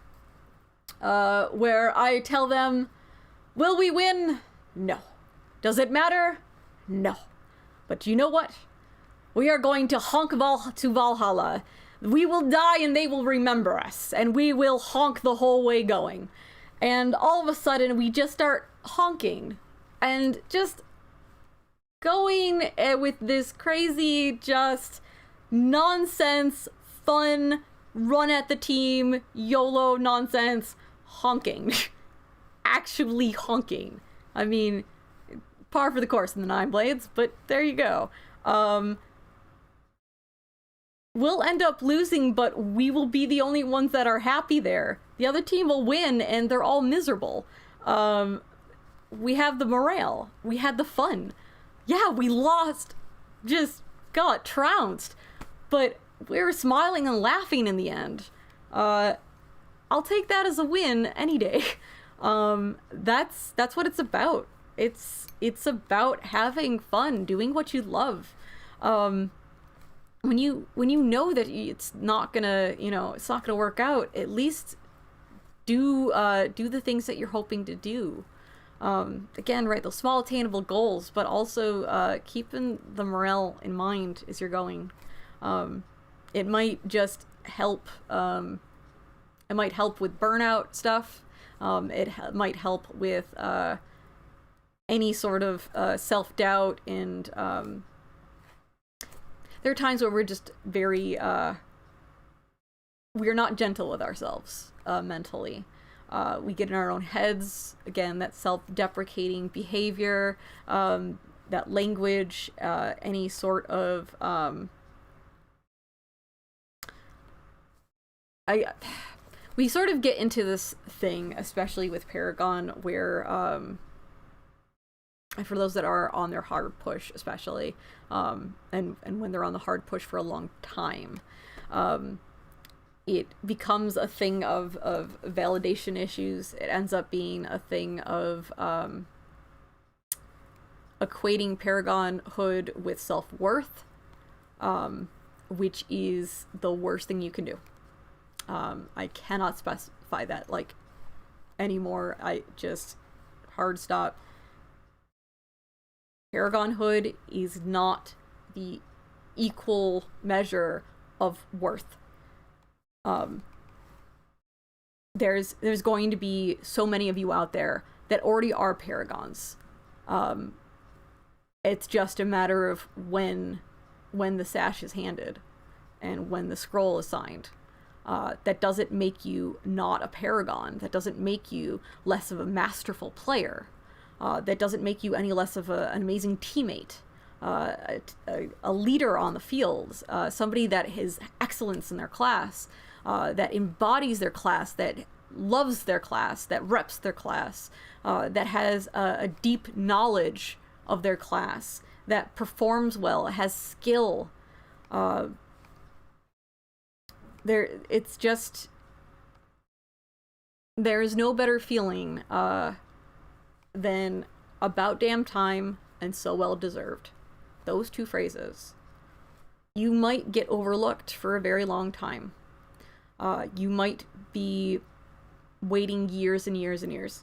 where I tell them, will we win? No. Does it matter? No. But you know what? We are going to honk to Valhalla. We will die and they will remember us, and we will honk the whole way going. And all of a sudden we just start honking and just going with this crazy, just nonsense, fun, run at the team, YOLO nonsense, honking. Actually honking. I mean, par for the course in the Nine Blades, but there you go. We'll end up losing, but we will be the only ones that are happy there. The other team will win, and they're all miserable. We have the morale. We had the fun. Yeah, we lost. Just got trounced. But we were smiling and laughing in the end. I'll take that as a win any day. That's what it's about. It's about having fun, doing what you love. When you know that it's not gonna, it's not gonna work out, at least do the things that you're hoping to do. Again, right, those small attainable goals, but also keeping the morale in mind as you're going. It might just help. It might help with burnout stuff. Might help with any sort of self-doubt, and there are times where we're just very we're not gentle with ourselves mentally. We get in our own heads. Again, that self-deprecating behavior, that language, any sort of we sort of get into this thing, especially with Paragon, where and for those that are on their hard push, especially, and when they're on the hard push for a long time, it becomes a thing of validation issues. It ends up being a thing of equating Paragonhood with self-worth, which is the worst thing you can do. I cannot specify that like anymore. I just hard stop. Paragonhood is not the equal measure of worth. There's going to be so many of you out there that already are paragons. It's just a matter of when the sash is handed and when the scroll is signed. That doesn't make you not a paragon. That doesn't make you less of a masterful player. That doesn't make you any less of an amazing teammate, a leader on the field, somebody that has excellence in their class, that embodies their class, that loves their class, that reps their class, that has a deep knowledge of their class, that performs well, has skill. It's just, there is no better feeling than about damn time and so well deserved. Those two phrases. You might get overlooked for a very long time. You might be waiting years and years and years.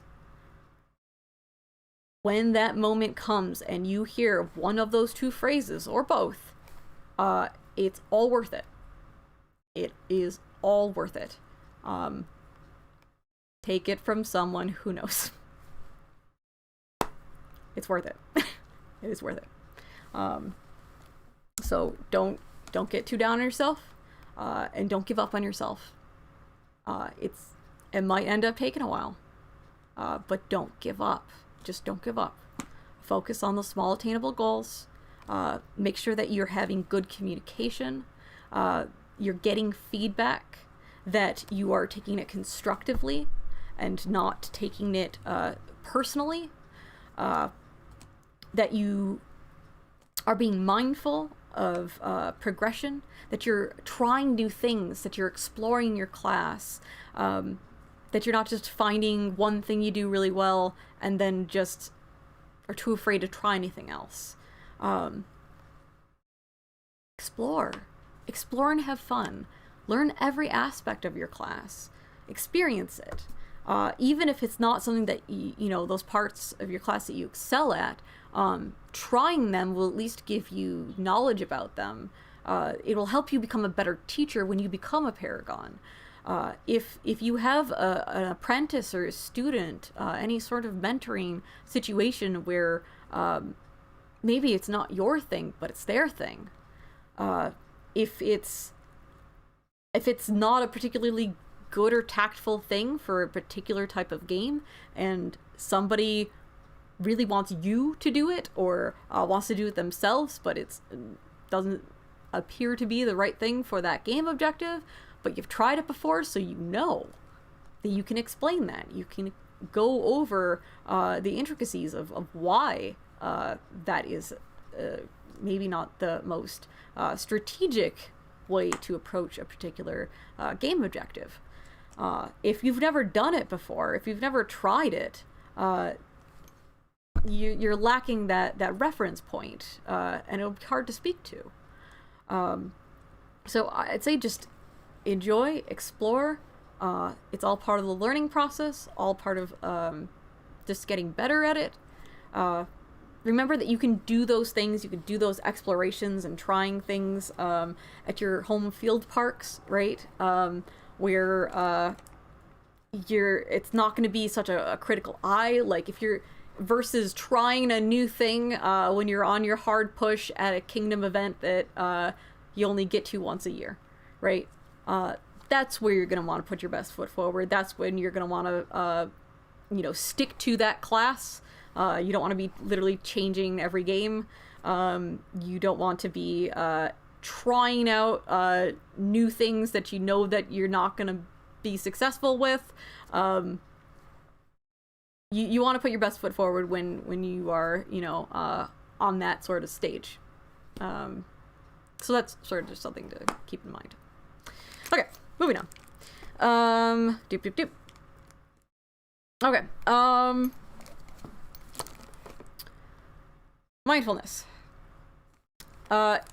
When that moment comes and you hear one of those two phrases, or both, it's all worth it. It is all worth it. Take it from someone who knows. It's worth it. It is worth it. So don't get too down on yourself, and don't give up on yourself. It might end up taking a while, but don't give up. Just don't give up. Focus on the small attainable goals. Make sure that you're having good communication. You're getting feedback, that you are taking it constructively and not taking it personally. That you are being mindful of progression, that you're trying new things, that you're exploring your class, that you're not just finding one thing you do really well and then just are too afraid to try anything else. Explore and have fun. Learn every aspect of your class. Experience it. Even if it's not something that you know, those parts of your class that you excel at, trying them will at least give you knowledge about them. It will help you become a better teacher when you become a paragon. If you have an apprentice or a student, any sort of mentoring situation where maybe it's not your thing, but it's their thing. If it's not a particularly good or tactful thing for a particular type of game, and somebody really wants you to do it, or wants to do it themselves, but it doesn't appear to be the right thing for that game objective, but you've tried it before, so you know that you can explain that. You can go over the intricacies of why that is maybe not the most strategic way to approach a particular game objective. If you've never done it before, if you've never tried it, you're lacking that reference point, and it'll be hard to speak to. So I'd say just enjoy, explore. It's all part of the learning process, all part of just getting better at it. remember that you can do those things, you can do those explorations and trying things at your home field parks, right? Where it's not going to be such a critical eye. Like if you're versus trying a new thing when you're on your hard push at a kingdom event that you only get to once a year, right? That's where you're going to want to put your best foot forward. That's when you're going to want to stick to that class. You don't want to be literally changing every game. You don't want to be trying out new things that you know that you're not going to be successful with. You want to put your best foot forward when you are, on that sort of stage. So that's sort of just something to keep in mind. Okay, moving on. Doop. Okay, mindfulness.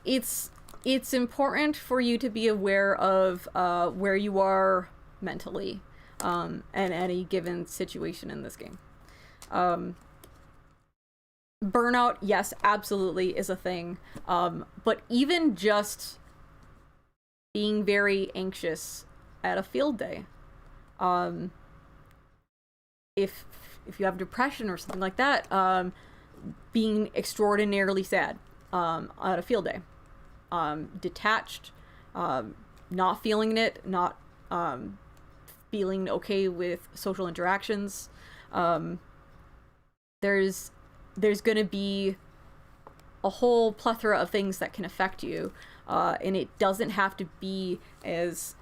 It's important for you to be aware of where you are mentally in any given situation in this game. Burnout, yes, absolutely is a thing. But even just being very anxious at a field day, if you have depression or something like that, being extraordinarily sad at a field day, detached, not feeling it, not feeling okay with social interactions. There's going to be a whole plethora of things that can affect you, and it doesn't have to be as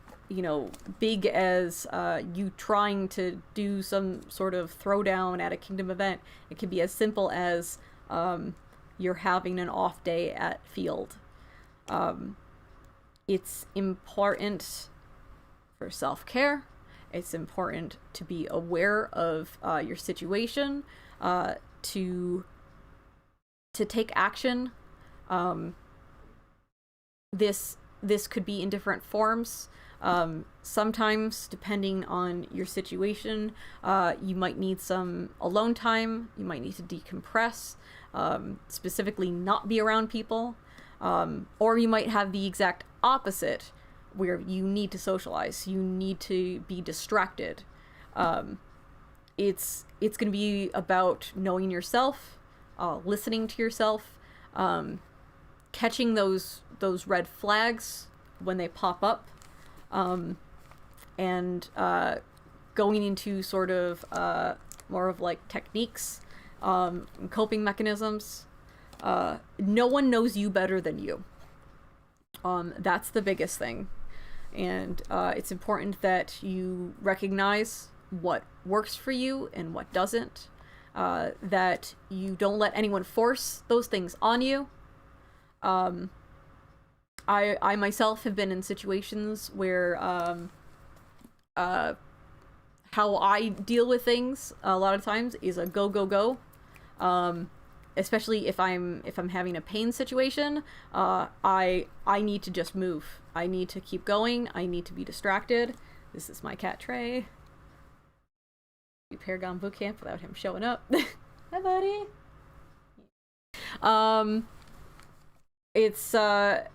big as you trying to do some sort of throwdown at a kingdom event. It can be as simple as you're having an off day at field. It's important for self-care. It's important to be aware of your situation, to take action. This could be in different forms. Sometimes, depending on your situation, you might need some alone time. You might need to decompress, specifically not be around people. Or you might have the exact opposite, where you need to socialize. You need to be distracted. It's going to be about knowing yourself, listening to yourself, catching those red flags when they pop up, and going into sort of more of like techniques, coping mechanisms. No one knows you better than you. That's the biggest thing. And it's important that you recognize what works for you and what doesn't. That you don't let anyone force those things on you. I myself have been in situations where how I deal with things a lot of times is a go. Especially if I'm having a pain situation, I need to just move. I need to keep going. I need to be distracted. This is my cat Trey. Paragon Bootcamp without him showing up. Hi, buddy. It's and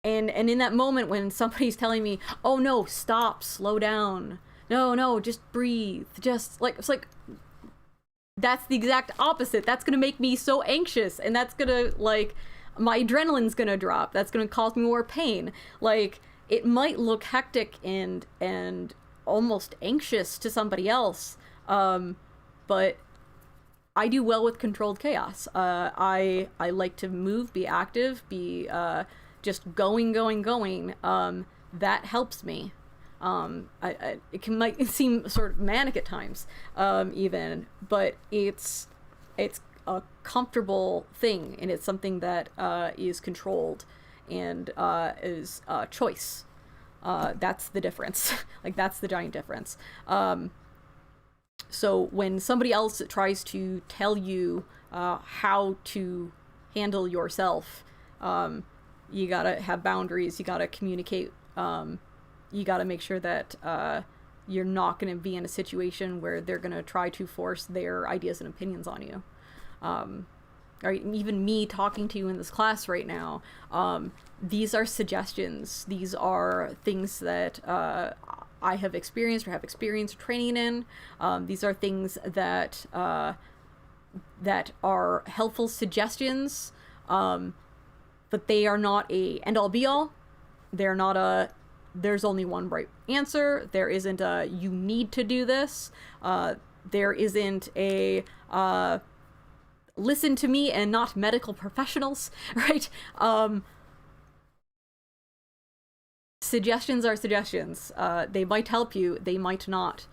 in that moment when somebody's telling me, "Oh no, stop, slow down. No, just breathe." Just like it's like that's the exact opposite. That's gonna make me so anxious, and that's gonna my adrenaline's gonna drop. That's gonna cause me more pain. Like it might look hectic and almost anxious to somebody else, but I do well with controlled chaos. I like to move, be active, be just going. That helps me. It might seem sort of manic at times, even, but it's a comfortable thing, and it's something that is controlled and is choice. That's the difference. That's the giant difference. So when somebody else tries to tell you how to handle yourself, you gotta have boundaries. You gotta communicate. You gotta make sure that you're not gonna be in a situation where they're gonna try to force their ideas and opinions on you. or even me talking to you in this class right now, these are suggestions. These are things that I have experienced or have experience training in. These are things that that are helpful suggestions, but they are not a end-all be-all. They're not a there's only one right answer. There isn't a you need to do this. There isn't a listen to me and not medical professionals, right? Suggestions are suggestions. They might help you, they might not.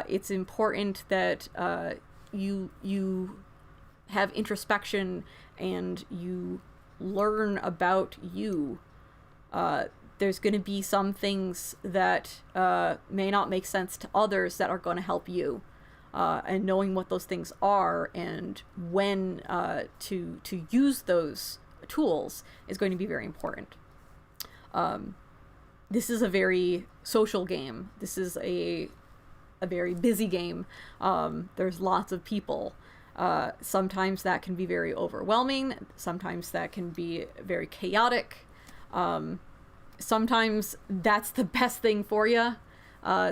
It's important that you have introspection and you learn about you. There's going to be some things that may not make sense to others that are going to help you. And knowing what those things are and when to use those tools is going to be very important. This is a very social game. This is a very busy game. There's lots of people. Sometimes that can be very overwhelming. Sometimes that can be very chaotic. Sometimes that's the best thing for you.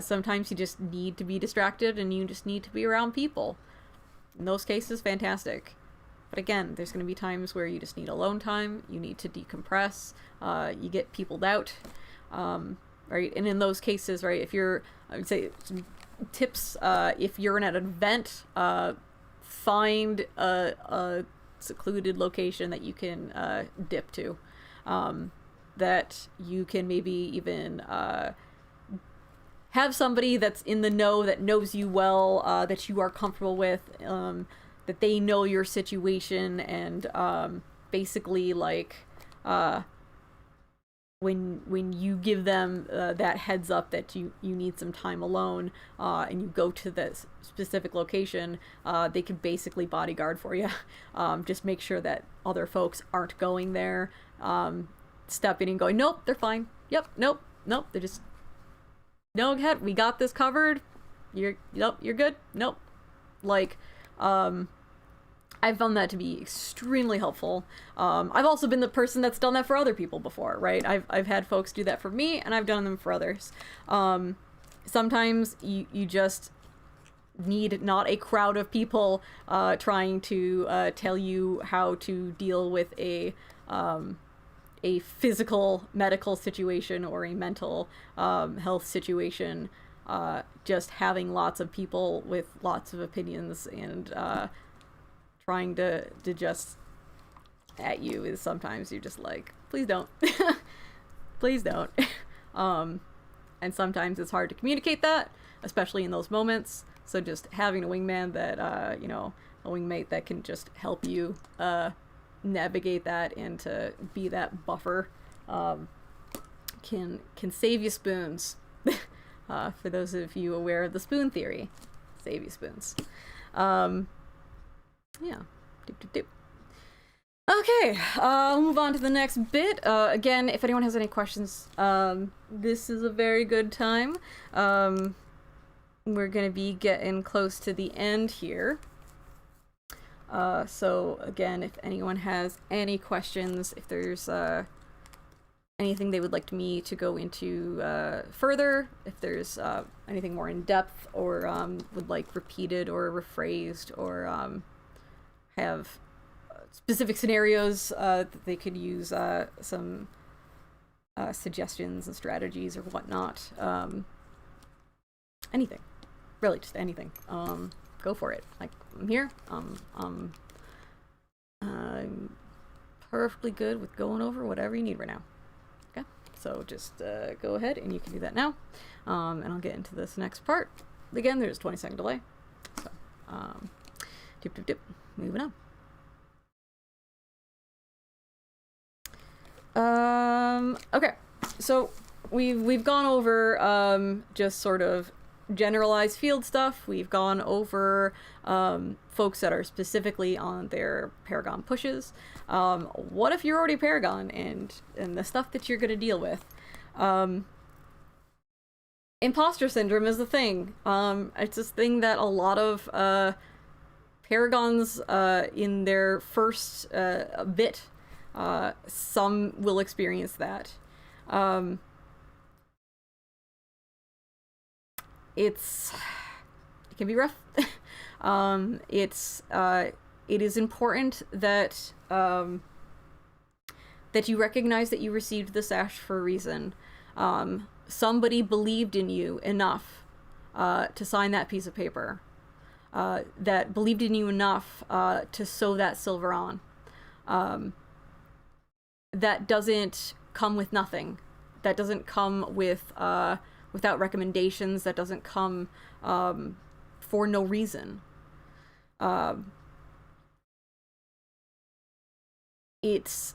Sometimes you just need to be distracted and you just need to be around people. In those cases, fantastic. But again, there's going to be times where you just need alone time. You need to decompress. You get peopled out. Right? And in those cases, right, if you're, I would say, some tips, if you're in an event, find a secluded location that you can dip to. That you can maybe even have somebody that's in the know, that knows you well, that you are comfortable with, that they know your situation, and basically like when you give them that heads up that you need some time alone, and you go to this specific location, they can basically bodyguard for you. Just make sure that other folks aren't going there, stepping and going, nope, they're fine. Yep, nope, they're just, no, go ahead, we got this covered. You're good. Nope. Like, I've found that to be extremely helpful. I've also been the person that's done that for other people before, right? I've had folks do that for me, and I've done them for others. Sometimes you just need not a crowd of people trying to tell you how to deal with a physical medical situation or a mental health situation. Just having lots of people with lots of opinions and trying to just at you is sometimes you're just like, please don't. Please don't. And sometimes it's hard to communicate that, especially in those moments. So just having a wingman that a wingmate that can just help you navigate that and to be that buffer can save you spoons. For those of you aware of the spoon theory, save you spoons. Yeah. Okay, we'll move on to the next bit. Again, if anyone has any questions, this is a very good time. We're gonna be getting close to the end here. So again, if anyone has any questions, if there's anything they would like me to go into further, if there's anything more in depth, or would like repeated or rephrased, or have specific scenarios that they could use some suggestions and strategies or whatnot, anything, really, just anything. Go for it. Like, I'm here. I'm perfectly good with going over whatever you need right now. Okay, so just go ahead and you can do that now, and I'll get into this next part. Again, there's a 20-second delay. So, moving on. Okay, so we've gone over just sort of generalized field stuff. We've gone over folks that are specifically on their Paragon pushes. What if you're already Paragon and the stuff that you're going to deal with? Imposter syndrome is the thing. It's this thing that a lot of Paragons, in their first bit, some will experience that. It can be rough. It is important that that you recognize that you received the sash for a reason. Somebody believed in you enough to sign that piece of paper. That believed in you enough to sew that silver on. That doesn't come with nothing. That doesn't come with without recommendations. That doesn't come for no reason. It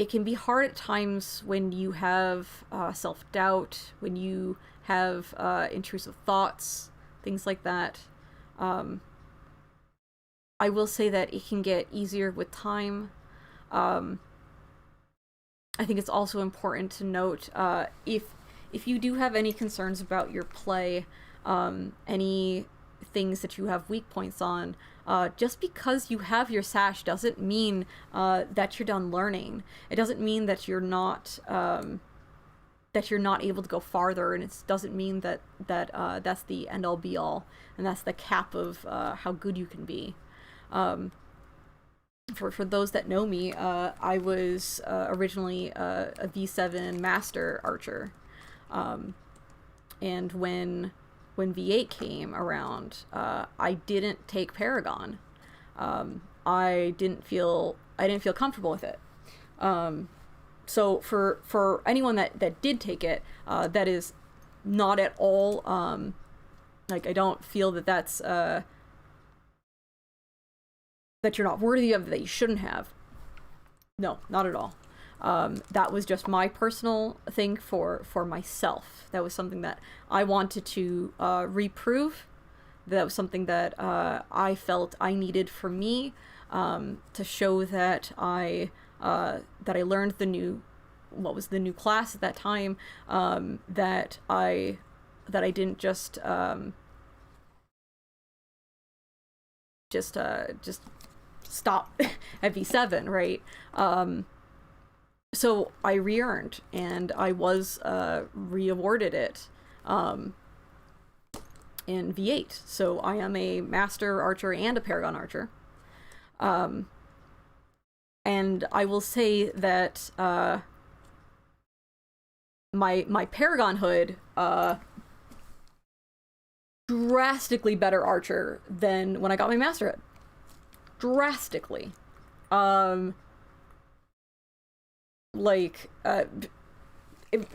can be hard at times when you have self-doubt, when you have intrusive thoughts, things like that. I will say that it can get easier with time. I think it's also important to note if you do have any concerns about your play, any things that you have weak points on, just because you have your sash doesn't mean that you're done learning. It doesn't mean that you're not able to go farther, and it doesn't mean that that's the end all be all, and that's the cap of how good you can be. For those that know me, I was originally a V7 master archer, and when V8 came around, I didn't take Paragon. I didn't feel comfortable with it. So for anyone that did take it, that is not at all like, I don't feel that that's that you're not worthy of, that you shouldn't have. No, not at all. That was just my personal thing for myself. That was something that I wanted to reprove. That was something that I felt I needed for me, to show that I learned what was the new class at that time, that I didn't just stop at V7, right? So I re-earned, and I was re-awarded it in V8. So I am a Master Archer and a Paragon Archer. And I will say that my Paragon hood, drastically better archer than when I got my Master hood. Drastically.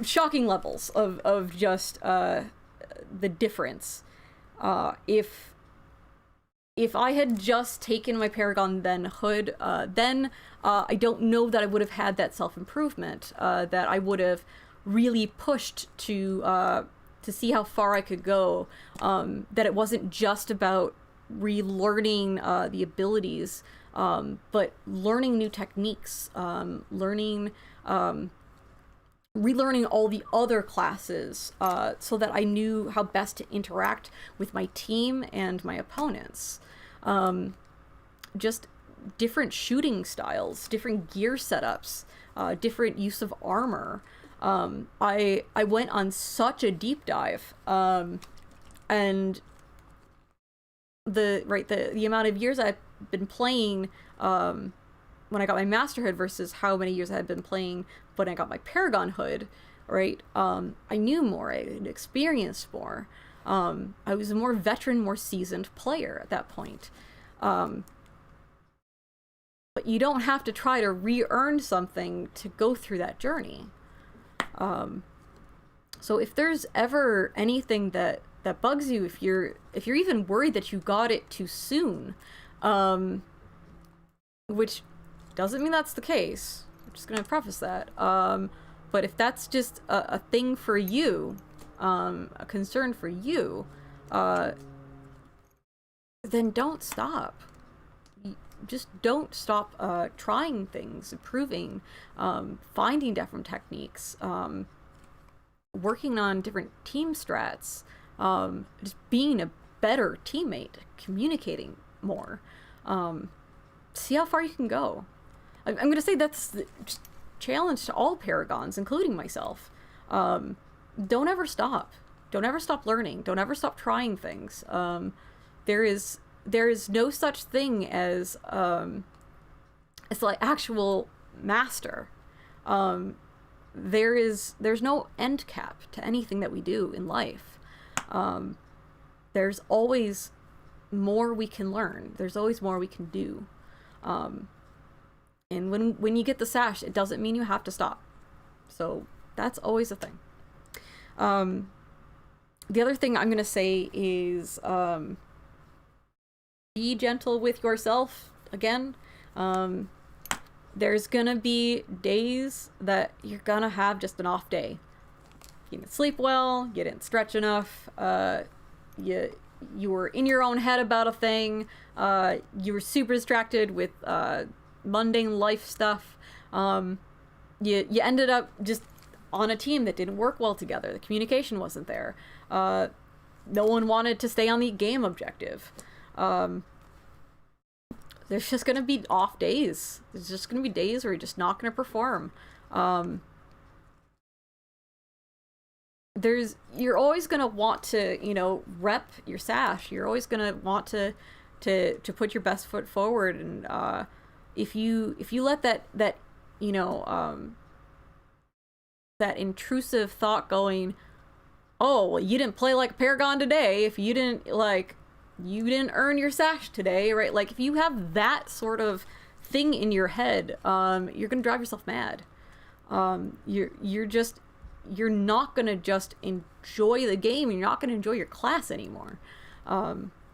Shocking levels of just the difference. If I had just taken my Paragon then hood, then I don't know that I would have had that self-improvement, that I would have really pushed to see how far I could go, that it wasn't just about relearning the abilities, but learning new techniques, relearning all the other classes, so that I knew how best to interact with my team and my opponents. Just different shooting styles, different gear setups, different use of armor. I went on such a deep dive, and the amount of years I've been playing when I got my Master hood versus how many years I had been playing when I got my Paragon hood, right? I knew more, I had experienced more. I was a more veteran, more seasoned player at that point. But you don't have to try to re-earn something to go through that journey. So if there's ever anything that bugs you, if you're even worried that you got it too soon, which doesn't mean that's the case, I'm just gonna preface that, but if that's just a thing for you, a concern for you, then don't stop. Just don't stop trying things, improving, finding different techniques, working on different team strats, just being a better teammate, communicating more. See how far you can go. I'm going to say that's the challenge to all Paragons, including myself. Don't ever stop. Don't ever stop learning. Don't ever stop trying things. There is no such thing as it's like actual master. There's no end cap to anything that we do in life. There's always more we can learn. There's always more we can do. And when you get the sash, it doesn't mean you have to stop. So that's always a thing. The other thing I'm going to say is be gentle with yourself. Again, there's going to be days that you're going to have just an off day. You didn't sleep well, you didn't stretch enough, you were in your own head about a thing, you were super distracted with mundane life stuff. You ended up just on a team that didn't work well together. The communication wasn't there. No one wanted to stay on the game objective. There's just going to be off days. There's just going to be days where you're just not going to perform. You're always going to want to, rep your sash. You're always going to want to put your best foot forward. And if you let that that intrusive thought going, oh, well, you didn't play like a Paragon today, if you didn't earn your sash today, right? Like, if you have that sort of thing in your head, you're gonna drive yourself mad. You're not gonna just enjoy the game. You're not gonna enjoy your class anymore.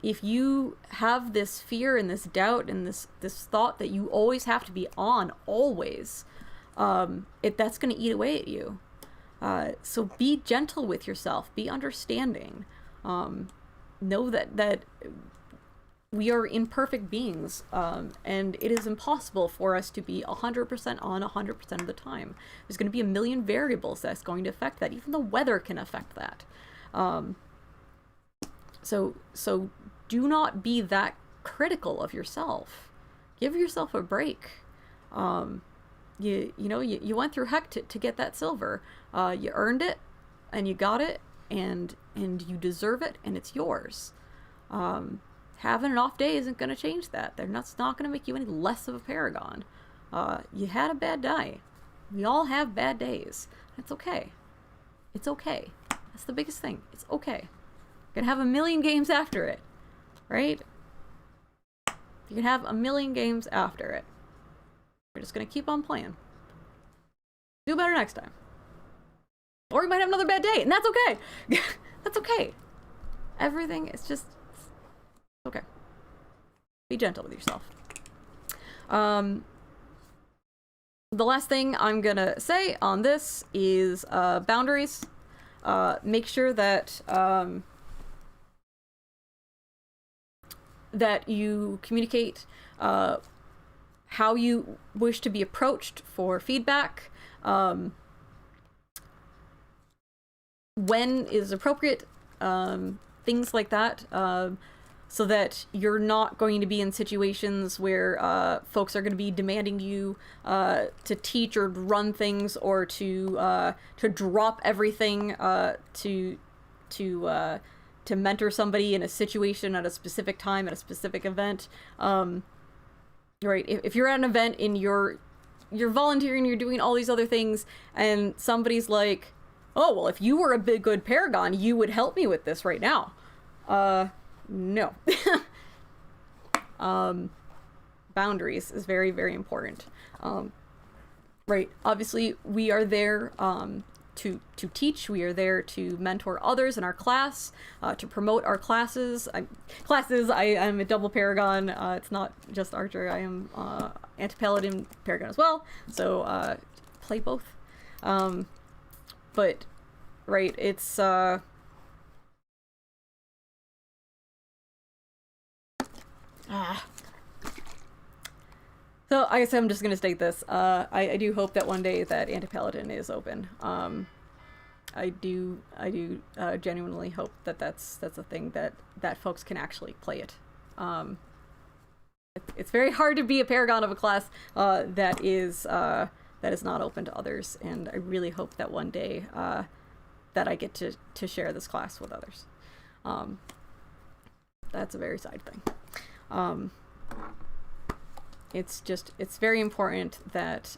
If you have this fear and this doubt and this thought that you always have to be on, always, that's gonna eat away at you. So be gentle with yourself. Be understanding. Know that we are imperfect beings, and it is impossible for us to be 100% on 100% of the time. There's going to be a million variables that's going to affect that. Even the weather can affect that. So do not be that critical of yourself. Give yourself a break. You went through heck to get that silver. You earned it, and you got it, and you deserve it, and it's yours. Having an off day isn't going to change that. That's not going to make you any less of a Paragon. You had a bad day. We all have bad days. It's okay. It's okay. That's the biggest thing. It's okay. You're going to have a million games after it, right? You can have a million games after it. We're just going to keep on playing. Do better next time. Or you might have another bad day, and that's okay. That's okay. Everything is just okay. Be gentle with yourself. The last thing I'm gonna say on this is boundaries. Make sure that that you communicate how you wish to be approached for feedback. When is appropriate, things like that, so that you're not going to be in situations where folks are going to be demanding you to teach or run things, or to drop everything to mentor somebody in a situation at a specific time at a specific event. Right? If you're at an event and you're volunteering, you're doing all these other things, and somebody's like, oh, well, if you were a big, good Paragon, you would help me with this right now. No. Boundaries is very, very important. Right. Obviously, we are there to teach. We are there to mentor others in our class, to promote our classes. I am a double Paragon. It's not just Archer. I am Anti-Paladin Paragon as well. So play both. But, right, it's, so I guess I'm just going to state this. I do hope that one day that Anti-Paladin is open. I do genuinely hope that that's a thing that folks can actually play it. it's very hard to be a paragon of a class that is not open to others, and I really hope that one day that I get to share this class with others. That's a very side thing. It's very important that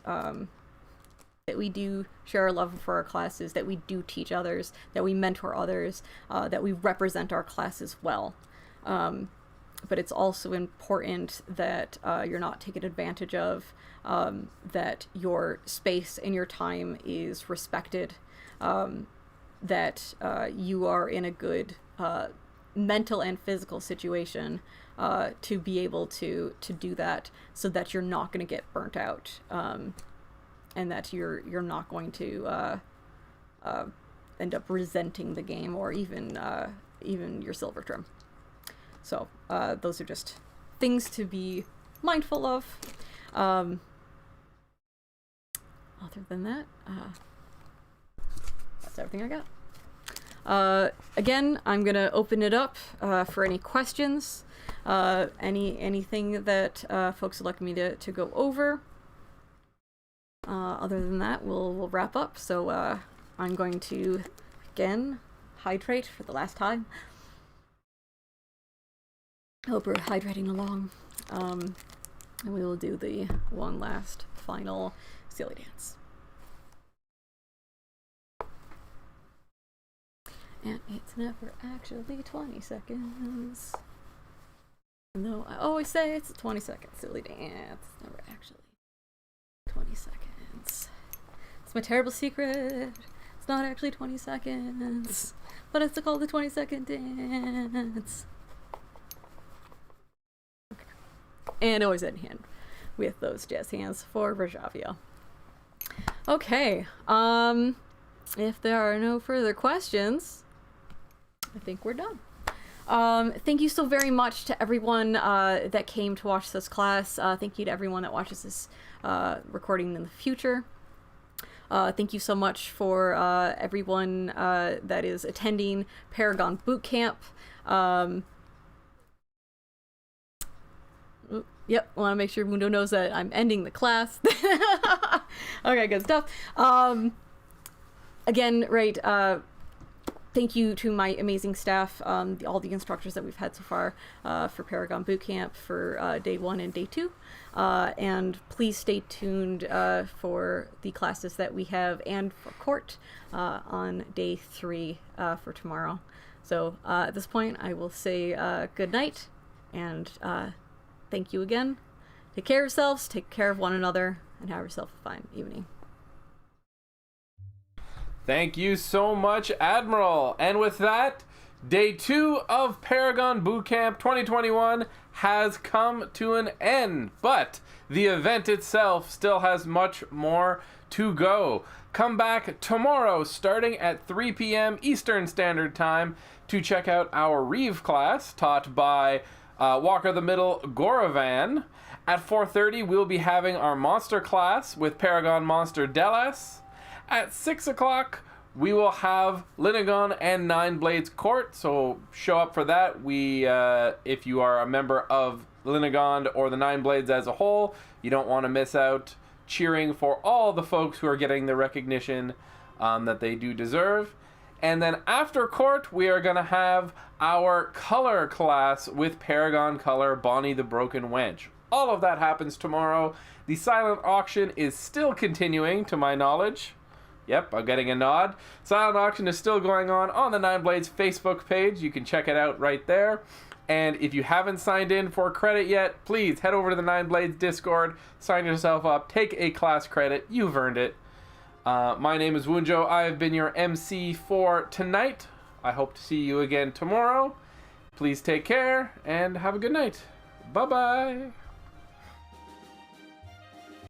that we do share our love for our classes, that we do teach others, that we mentor others, that we represent our classes well. But it's also important that you're not taken advantage of, that your space and your time is respected, that you are in a good mental and physical situation to be able to do that, so that you're not going to get burnt out, and that you're not going to end up resenting the game, or even your silver trim. So those are just things to be mindful of. Other than that, that's everything I got. Again, I'm gonna open it up for any questions, anything that folks would like me to go over. Other than that, we'll wrap up. So I'm going to again hydrate for the last time. Hope we're hydrating along, and we will do the one last final silly dance. And it's never actually 20 seconds. No, I always say it's a 20-second silly dance. It's never actually 20 seconds. It's my terrible secret. It's not actually 20 seconds, but it's called the 20-second dance. Okay. And always in hand with those jazz hands for Rajavia. Okay. If there are no further questions, I think we're done. Thank you so very much to everyone that came to watch this class. Thank you to everyone that watches this recording in the future. Thank you so much for everyone that is attending Paragon Bootcamp. Yep, want to make sure Mundo knows that I'm ending the class. Okay, good stuff. Again, right, thank you to my amazing staff, all the instructors that we've had so far for Paragon Bootcamp for day 1 and day 2. And please stay tuned for the classes that we have and for court on day 3 for tomorrow. So at this point, I will say good night, and thank you again. Take care of yourselves, take care of one another, and have yourself a fine evening. Thank you so much, Admiral. And with that, day 2 of Paragon Bootcamp 2021 has come to an end, but the event itself still has much more to go. Come back tomorrow starting at 3 p.m. Eastern Standard Time to check out our Reeve class taught by Walker the Middle Goravan. At 4:30, we'll be having our monster class with Paragon Monster Delas. At 6 o'clock, we will have Linagon and Nine Blades Court, so show up for that. If you are a member of Linagon or the Nine Blades as a whole, you don't want to miss out cheering for all the folks who are getting the recognition that they do deserve. And then after court, we are going to have our color class with Paragon Color Bonnie the Broken Wench. All of that happens tomorrow. The silent auction is still continuing, to my knowledge. Yep, I'm getting a nod. Silent auction is still going on the Nine Blades Facebook page. You can check it out right there. And if you haven't signed in for credit yet, please head over to the Nine Blades Discord, sign yourself up, take a class credit. You've earned it. My name is Wunjo. I have been your MC for tonight. I hope to see you again tomorrow. Please take care and have a good night. Bye-bye.